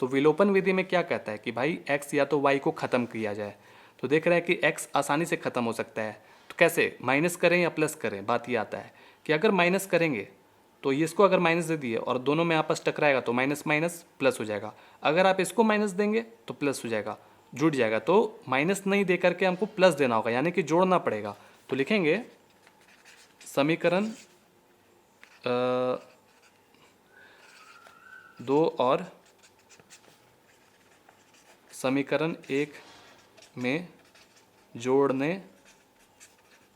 A: तो विलोपन विधि में क्या कहता है कि भाई x या तो y को ख़त्म किया जाए। तो देख रहे हैं कि x आसानी से ख़त्म हो सकता है, तो कैसे, माइनस करें या प्लस करें। बात ये आता है कि अगर माइनस करेंगे तो ये इसको अगर माइनस दे दिए और दोनों में आपस टकराएगा तो माइनस माइनस प्लस हो जाएगा। अगर आप इसको माइनस देंगे तो प्लस हो जाएगा, जुड़ जाएगा। तो माइनस नहीं दे करके हमको प्लस देना होगा, यानी कि जोड़ना पड़ेगा। तो लिखेंगे समीकरण 2 और समीकरण 1 में जोड़ने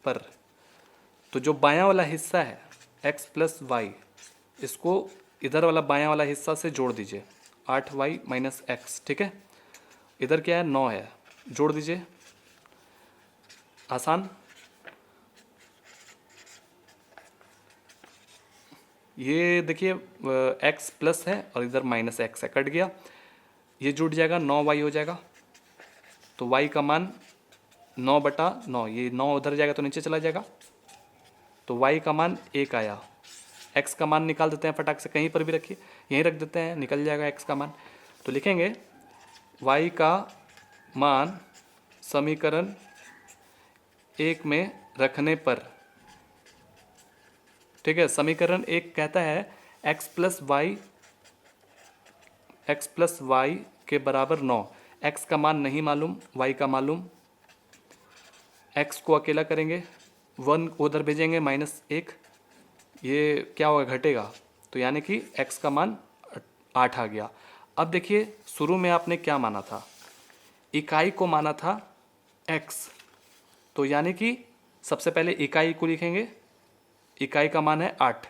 A: पर, तो जो बायां वाला हिस्सा है x प्लस वाई, इसको इधर वाला बायां वाला हिस्सा से जोड़ दीजिए, 8y माइनस एक्स, ठीक है। इधर क्या है, 9 है, जोड़ दीजिए, आसान। ये देखिए x प्लस है और इधर माइनस एक्स है, कट गया, ये जुड़ जाएगा, 9y हो जाएगा। तो y का मान 9/9, ये 9 उधर जाएगा तो नीचे चला जाएगा, तो y का मान 1 आया। x का मान निकाल देते हैं, फटाक से कहीं पर भी रखिए, यहीं रख देते हैं, निकल जाएगा x का मान। तो लिखेंगे y का मान समीकरण 1 में रखने पर, ठीक है, समीकरण 1 कहता है x प्लस वाई के बराबर 9। x का मान नहीं मालूम, y का मालूम। x को अकेला करेंगे, 1 उधर भेजेंगे, -1, ये क्या होगा, घटेगा, तो यानी कि x का मान 8 आ गया। अब देखिए शुरू में आपने क्या माना था, इकाई को माना था x, तो यानी कि सबसे पहले इकाई को लिखेंगे, इकाई का मान है 8,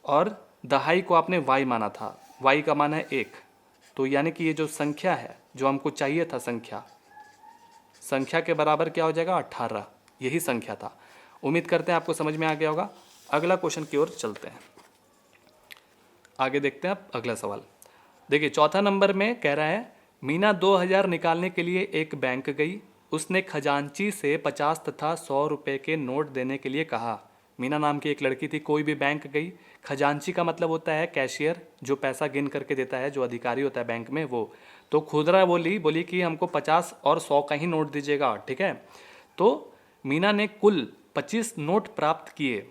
A: और दहाई को आपने y माना था, y का मान है 1, तो यानी कि ये जो संख्या है, जो हमको चाहिए था संख्या के बराबर क्या हो जाएगा, 18, यही संख्या था। उम्मीद करते हैं आपको समझ में आ गया होगा। अगला क्वेश्चन की ओर चलते हैं, आगे देखते हैं आप अगला सवाल। देखिए चौथा नंबर में कह रहा है, मीना 2000 निकालने के लिए एक बैंक गई, उसने खजांची से 50 तथा 100 रुपये के नोट देने के लिए कहा। मीना नाम की एक लड़की थी, कोई भी बैंक गई, खजांची का मतलब होता है कैशियर, जो पैसा गिन करके देता है, जो अधिकारी होता है बैंक में वो। तो खुदरा बोली कि हमको 50 और 100 का ही नोट दीजिएगा, ठीक है। तो मीना ने कुल 25 नोट प्राप्त किए।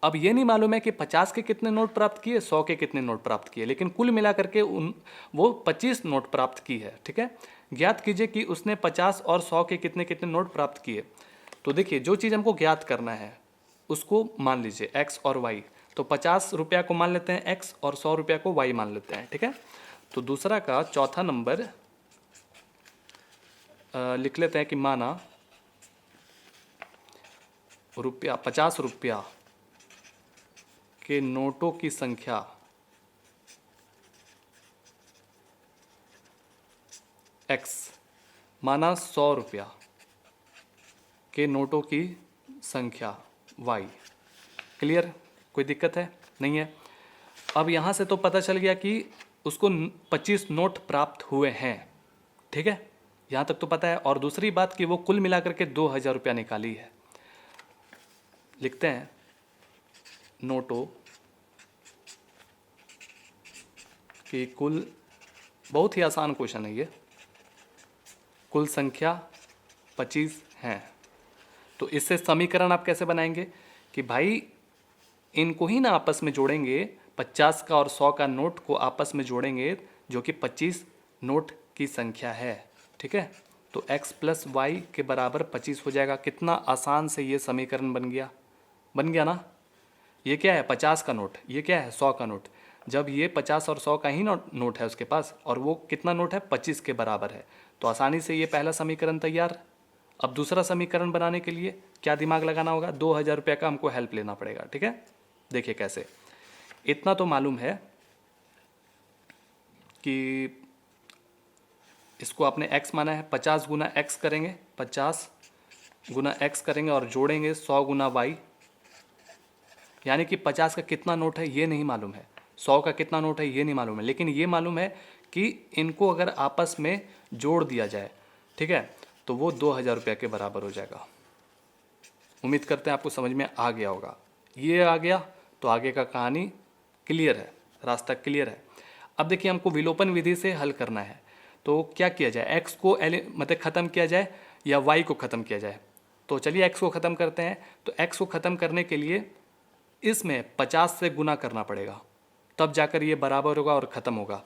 A: अब ये नहीं मालूम है कि 50 के कितने नोट प्राप्त किए, 100 के कितने नोट प्राप्त किए, लेकिन कुल मिला करके वो 25 नोट प्राप्त की है, ठीक है। ज्ञात कीजिए कि उसने 50 और 100 के कितने कितने नोट प्राप्त किए। तो देखिए जो चीज़ हमको ज्ञात करना है उसको मान लीजिए x और y, तो 50 रुपया को मान लेते हैं x और 100 रुपया को y मान लेते हैं, ठीक है। तो दूसरा का चौथा नंबर लिख लेते हैं कि माना 50 रुपया के नोटों की संख्या x, माना 100 रुपया के नोटों की संख्या y। क्लियर, कोई दिक्कत है, नहीं है। अब यहाँ से तो पता चल गया कि उसको 25 नोट प्राप्त हुए हैं, ठीक है, यहाँ तक तो पता है। और दूसरी बात कि वो कुल मिलाकर के 2000 रुपया निकाली है। लिखते हैं नोटों की कुल, बहुत ही आसान क्वेश्चन है ये, कुल संख्या 25 हैं। तो इससे समीकरण आप कैसे बनाएंगे कि भाई इनको ही ना आपस में जोड़ेंगे, 50 का और 100 का नोट को आपस में जोड़ेंगे, जो कि 25 नोट की संख्या है, ठीक है। तो x प्लस वाई के बराबर 25 हो जाएगा। कितना आसान से ये समीकरण बन गया ना। ये क्या है, 50 का नोट, ये क्या है, 100 का नोट। जब ये 50 और 100 का ही नोट है उसके पास, और वो कितना नोट है, 25 के बराबर है, तो आसानी से ये पहला समीकरण तैयार। अब दूसरा समीकरण बनाने के लिए क्या दिमाग लगाना होगा, 2000 रुपये का हमको हेल्प लेना पड़ेगा, ठीक है। देखिए कैसे, इतना तो मालूम है कि इसको आपने x माना है, 50 गुना x करेंगे, 50 गुना x करेंगे और जोड़ेंगे 100 गुना y, यानी कि 50 का कितना नोट है ये नहीं मालूम है, 100 का कितना नोट है ये नहीं मालूम है, लेकिन ये मालूम है कि इनको अगर आपस में जोड़ दिया जाए, ठीक है, तो वो 2000 रुपये के बराबर हो जाएगा। उम्मीद करते हैं आपको समझ में आ गया होगा। ये आ गया तो आगे का कहानी क्लियर है, रास्ता क्लियर है। अब देखिए हमको विलोपन विधि से हल करना है, तो क्या किया जाए, x को मतलब ख़त्म किया जाए या y को ख़त्म किया जाए। तो चलिए x को ख़त्म करते हैं। तो x को ख़त्म करने के लिए इसमें 50 से गुना करना पड़ेगा, तब जाकर ये बराबर होगा और ख़त्म होगा।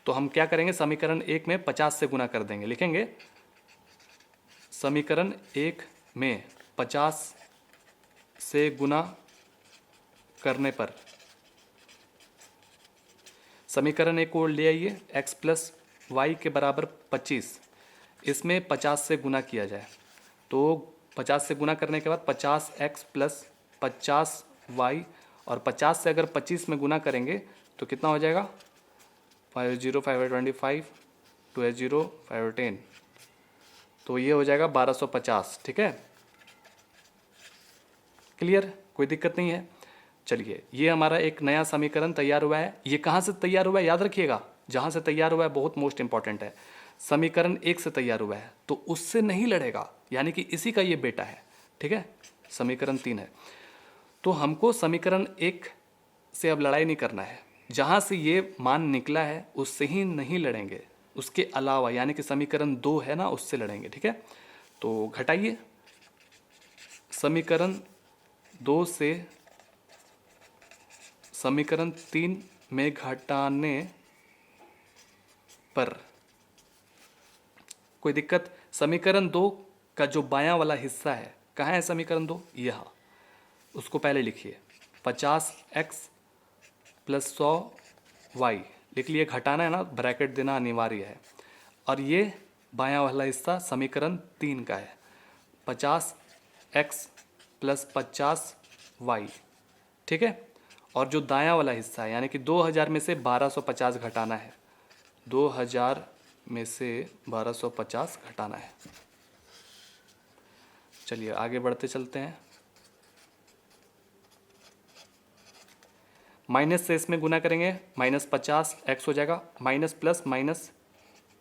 A: तो हम क्या करेंगे, समीकरण 1 में 50 से गुना कर देंगे। लिखेंगे समीकरण 1 में 50 से गुना करने पर, समीकरण 1 को ले आइए, x प्लस वाई के बराबर 25, इसमें 50 से गुना किया जाए। तो 50 से गुना करने के बाद 50x प्लस 50y, और 50 से अगर 25 में गुना करेंगे तो कितना हो जाएगा, 5 0 5 25, 2 0 5 10, तो ये हो जाएगा 1250, ठीक है। क्लियर, कोई दिक्कत नहीं है। चलिए ये हमारा एक नया समीकरण तैयार हुआ है। ये कहाँ से तैयार हुआ है, याद रखिएगा, जहाँ से तैयार हुआ है बहुत मोस्ट इंपॉर्टेंट है। समीकरण 1 से तैयार हुआ है तो उससे नहीं लड़ेगा, यानी कि इसी का ये बेटा है, ठीक है। समीकरण 3 है तो हमको समीकरण 1 से अब लड़ाई नहीं करना है, जहाँ से ये मान निकला है उससे ही नहीं लड़ेंगे, उसके अलावा यानी कि समीकरण 2 है ना उससे लड़ेंगे। ठीक है, तो घटाइए समीकरण 2 से समीकरण 3 में घटाने पर कोई दिक्कत। समीकरण 2 का जो बायां वाला हिस्सा है, कहाँ है समीकरण 2? यह, उसको पहले लिखिए 50x प्लस 100y लिख लिए। घटाना है ना, ब्रैकेट देना अनिवार्य है। और ये बायां वाला हिस्सा समीकरण 3 का है, 50x प्लस 50y। ठीक है, और जो दायां वाला हिस्सा है यानी कि 2000 में से 1250 घटाना है, 2000 में से 1250 घटाना है। चलिए आगे बढ़ते चलते हैं। माइनस से इसमें गुना करेंगे, -50x हो जाएगा, माइनस प्लस माइनस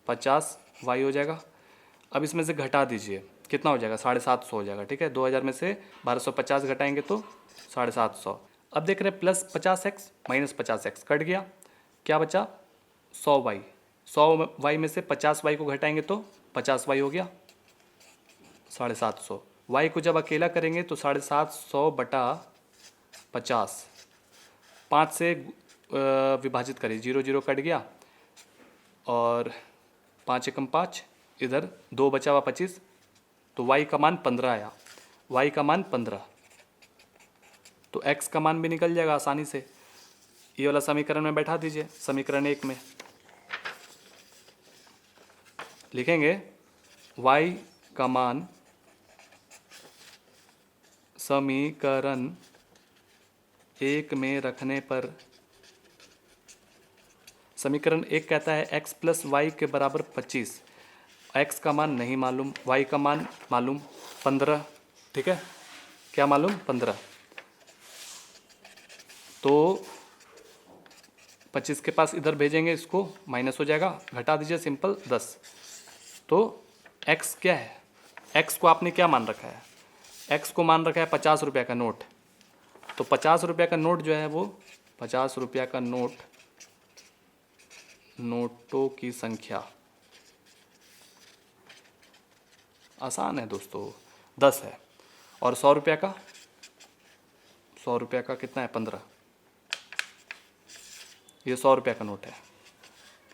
A: 50y हो जाएगा। अब इसमें से घटा दीजिए, कितना हो जाएगा? 750 हो जाएगा। ठीक है, 2000 में से 1250 घटाएंगे तो 750। अब देख रहे हैं plus 50x minus 50x cut गया, क्या बचा? 100y। 100y में से 50y को घटाएंगे तो 50y हो गया, 750। y को जब अकेला करेंगे तो 750 बटा 50, 5 से विभाजित करिए, 0 0 कट गया और 5 एकम 5, इधर 2 बचा हुआ 25, तो y का मान 15 आया, y का मान 15। तो x का मान भी निकल जाएगा आसानी से। ये वाला समीकरण में बैठा दीजिए, समीकरण 1 में लिखेंगे y का मान समीकरण 1 में रखने पर, समीकरण 1 कहता है x प्लस वाई के बराबर 25। x का मान नहीं मालूम, y का मान मालूम 15। ठीक है, क्या मालूम? 15। तो 25 के पास इधर भेजेंगे, इसको माइनस हो जाएगा, घटा दीजिए सिंपल 10। तो x क्या है? x को आपने क्या मान रखा है? x को मान रखा है 50 रुपये का नोट। तो 50 रुपये का नोट जो है वो 50 रुपये का नोट, नोटों की संख्या आसान है दोस्तों, 10 है। और 100 रुपये का, 100 रुपये का कितना है? 15। ये 100 रुपये का नोट है।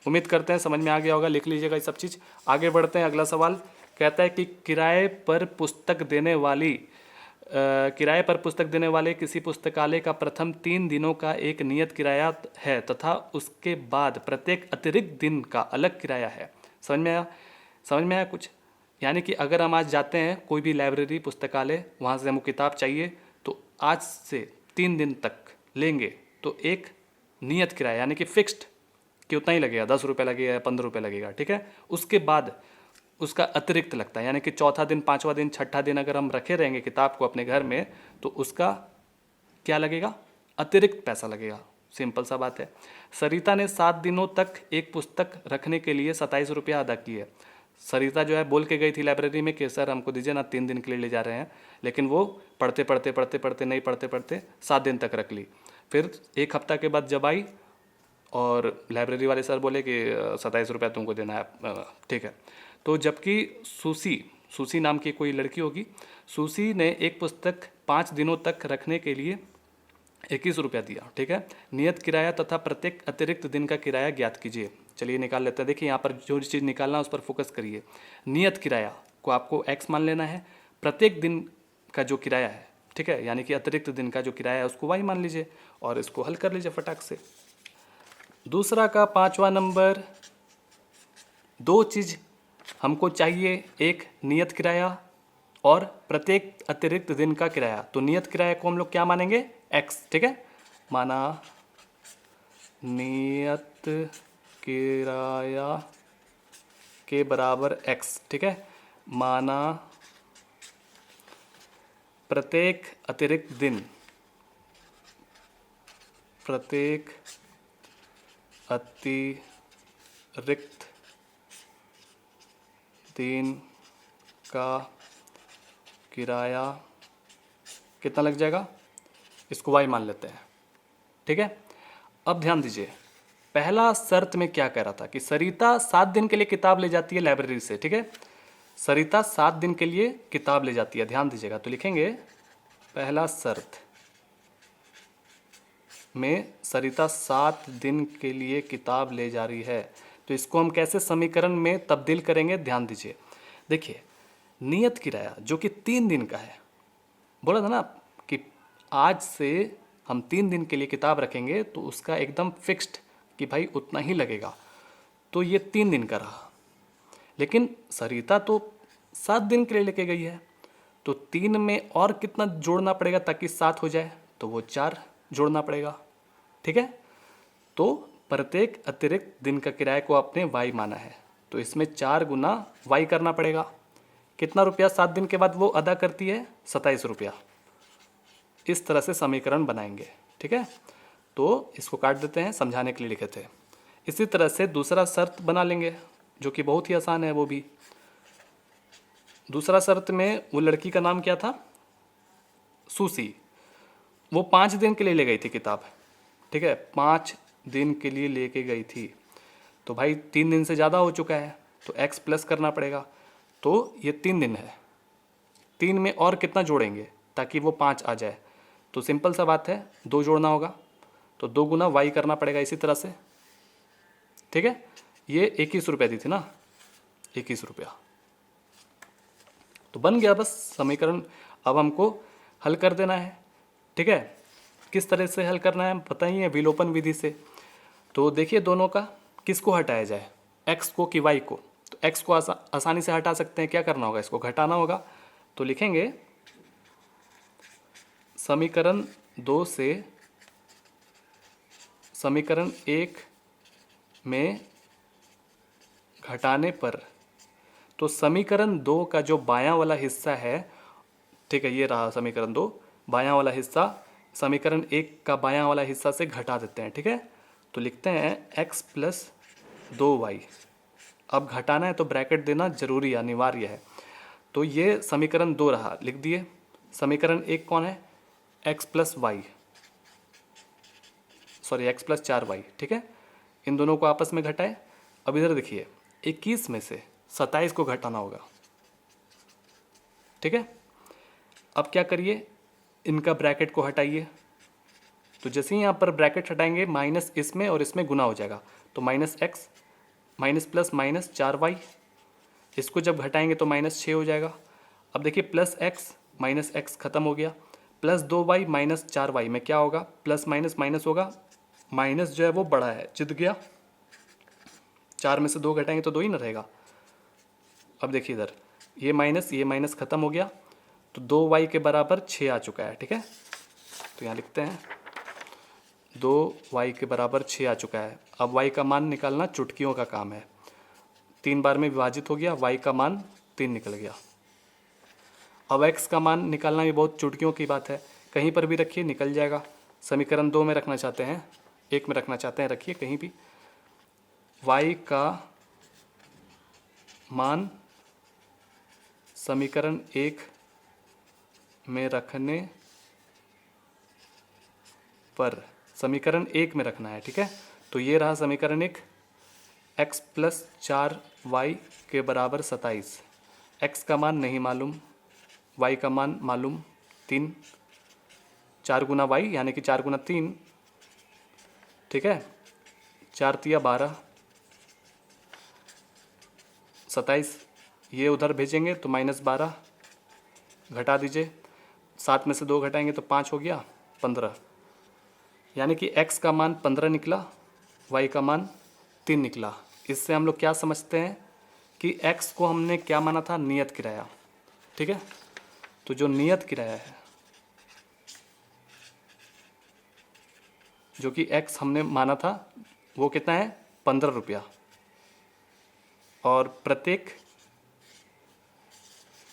A: उम्मीद करते हैं समझ में आ गया होगा, लिख लीजिएगा ये सब चीज़। आगे बढ़ते हैं, अगला सवाल कहता है कि किराए पर पुस्तक देने वाले किसी पुस्तकालय का प्रथम 3 दिनों का एक नियत किराया है तथा उसके बाद प्रत्येक अतिरिक्त दिन का अलग किराया है। समझ में आया? समझ में आया कुछ? यानी कि अगर हम आज जाते हैं कोई भी लाइब्रेरी, पुस्तकालय, वहाँ से हमको किताब चाहिए, तो आज से 3 दिन तक लेंगे तो एक नियत किराया यानी कि फिक्स्ड कि उतना ही लगेगा, 10 रुपये लगेगा या 15 रुपये लगेगा। ठीक है, उसके बाद उसका अतिरिक्त लगता है, यानी कि चौथा दिन, पांचवा दिन, छठा दिन अगर हम रखे रहेंगे किताब को अपने घर में तो उसका क्या लगेगा? अतिरिक्त पैसा लगेगा। सिंपल सा बात है। सरिता ने 7 दिनों तक एक पुस्तक रखने के लिए 27 रुपया अदा किए। सरिता जो है बोल के गई थी लाइब्रेरी में कि सर हमको दीजिए ना, 3 दिन के लिए ले जा रहे हैं, लेकिन वो पढ़ते पढ़ते पढ़ते पढ़ते नहीं पढ़ते पढ़ते 7 दिन तक रख ली। फिर 1 हफ्ता के बाद जब आई और लाइब्रेरी वाले सर बोले कि 27 रुपया तुमको देना है। ठीक है, तो जबकि सूसी नाम की कोई लड़की होगी, सूसी ने एक पुस्तक 5 दिनों तक रखने के लिए 21 रुपया दिया। ठीक है, नियत किराया तथा प्रत्येक अतिरिक्त दिन का किराया ज्ञात कीजिए। चलिए निकाल लेते हैं। देखिए यहाँ पर जो चीज़ निकालना है उस पर फोकस करिए। नियत किराया को आपको x मान लेना है, प्रत्येक दिन का जो किराया है, ठीक है, यानी कि अतिरिक्त दिन का जो किराया है उसको y मान लीजिए और इसको हल कर लीजिए फटाक से। दूसरा का 5वां नंबर, 2 चीज़ हमको चाहिए, एक नियत किराया और प्रत्येक अतिरिक्त दिन का किराया। तो नियत किराया को हम लोग क्या मानेंगे? x। ठीक है, माना नियत किराया के बराबर x। ठीक है, माना प्रत्येक अतिरिक्त दिन का किराया कितना लग जाएगा? इसको y मान लेते हैं, ठीक है। अब ध्यान दीजिए, पहला शर्त में क्या कह रहा था कि सरिता 7 दिन के लिए किताब ले जाती है लाइब्रेरी से, ठीक है। सरिता 7 दिन के लिए किताब ले जाती है, ध्यान दीजिएगा। तो लिखेंगे पहला शर्त में सरिता 7 दिन के लिए किताब ले जा रही है। तो इसको हम कैसे समीकरण में तब्दील करेंगे, ध्यान दीजिए। देखिए, नियत किराया जो कि 3 दिन का है, बोला था ना कि आज से हम 3 दिन के लिए किताब रखेंगे तो उसका एकदम फिक्स्ड कि भाई उतना ही लगेगा। तो ये 3 दिन का रहा, लेकिन सरिता तो 7 दिन के लिए लेके गई है, तो 3 में और कितना जोड़ना पड़ेगा ताकि 7 हो जाए, तो वो 4 जोड़ना पड़ेगा, ठीक है। तो प्रत्येक अतिरिक्त दिन का किराए को आपने वाई माना है, तो इसमें 4 गुना वाई करना पड़ेगा। कितना रुपया 7 दिन के बाद वो अदा करती है, 27 रुपया। इस तरह से समीकरण बनाएंगे, ठीक है। तो इसको काट देते हैं, समझाने के लिए लिखे थे। इसी तरह से दूसरा शर्त बना लेंगे जो कि बहुत ही आसान है वो भी। दूसरा शर्त में वो लड़की का नाम क्या था, सुसी। वो 5 दिन के लिए ले गई थी किताब, ठीक है, 5 दिन के लिए लेके गई थी। तो भाई 3 दिन से ज़्यादा हो चुका है, तो x प्लस करना पड़ेगा। तो ये 3 दिन है, 3 में और कितना जोड़ेंगे ताकि वो 5 आ जाए। तो सिंपल सा बात है, 2 जोड़ना होगा, तो 2 गुना वाई करना पड़ेगा इसी तरह से, ठीक है। ये 21 रुपये दी थी ना, 21 रुपया। तो बन गया बस समीकरण। अब हमको हल कर देना है, ठीक है। किस तरह से हल करना है पता ही है, विलोपन विधि से। तो देखिए दोनों का किसको हटाया जाए, x को कि y को। तो x को आसानी से हटा सकते हैं, क्या करना होगा, इसको घटाना होगा। तो लिखेंगे समीकरण 2 से समीकरण 1 में घटाने पर, तो समीकरण 2 का जो बायां वाला हिस्सा है, ठीक है, ये रहा समीकरण 2, बायां वाला हिस्सा समीकरण 1 का बायां वाला हिस्सा से घटा देते हैं, ठीक है। तो लिखते हैं x प्लस 2y। अब घटाना है तो ब्रैकेट देना जरूरी अनिवार्य है। तो ये समीकरण 2 रहा, लिख दिए। समीकरण 1 कौन है, x प्लस वाई, सॉरी x प्लस 4y, ठीक है। इन दोनों को आपस में घटाए। अब इधर देखिए, 21 में से 27 को घटाना होगा, ठीक है। अब क्या करिए, इनका ब्रैकेट को हटाइए। तो जैसे ही यहाँ पर ब्रैकेट हटाएंगे, माइनस इसमें और इसमें गुना हो जाएगा, तो minus x minus plus minus 4y। इसको जब घटाएंगे तो माइनस 6 हो जाएगा। अब देखिए प्लस एक्स माइनस एक्स खत्म हो गया, प्लस 2y माइनस 4y में क्या होगा, प्लस माइनस माइनस होगा, माइनस जो है वो बड़ा है, जित गया। 4 में से 2 घटाएंगे तो 2 ही ना रहेगा। अब देखिए इधर ये माइनस खत्म हो गया, तो 2y के बराबर 6 आ चुका है, ठीक है। तो यहाँ लिखते हैं 2y के बराबर 6 आ चुका है। अब y का मान निकालना चुटकियों का काम है। 3 बार में विभाजित हो गया, y का मान 3 निकल गया। अब x का मान निकालना भी बहुत चुटकियों की बात है, कहीं पर भी रखिए निकल जाएगा। समीकरण 2 में रखना चाहते हैं, 1 में रखना चाहते हैं, रखिए कहीं भी। y का मान समीकरण 1 में रखने पर, समीकरण 1 में रखना है, ठीक है। तो ये रहा समीकरण 1, x प्लस 4y के बराबर 27। x का मान नहीं मालूम, y का मान मालूम 3, 4 गुना y यानी कि 4 गुना 3, ठीक है। 4 तिया 12, 27 ये उधर भेजेंगे तो माइनस 12, घटा दीजिए। 7 में से 2 घटाएंगे तो 5 हो गया, 15। यानी कि x का मान 15 निकला, y का मान 3 निकला। इससे हम लोग क्या समझते हैं कि x को हमने क्या माना था, नियत किराया, ठीक है। तो जो नियत किराया है, जो कि x हमने माना था, वो कितना है, 15 रुपया। और प्रत्येक,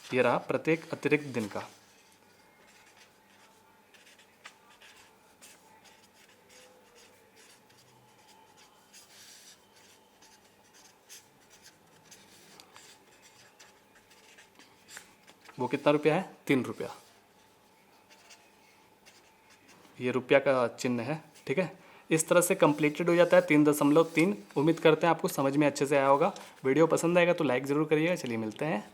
A: ये रहा प्रत्येक अतिरिक्त दिन का। वो कितना रुपया है, 3 रुपया। ये रुपया का चिन्ह है, ठीक है। इस तरह से कंप्लीटेड हो जाता है 3.3। उम्मीद करते हैं आपको समझ में अच्छे से आया होगा। वीडियो पसंद आएगा तो लाइक ज़रूर करिएगा। चलिए मिलते हैं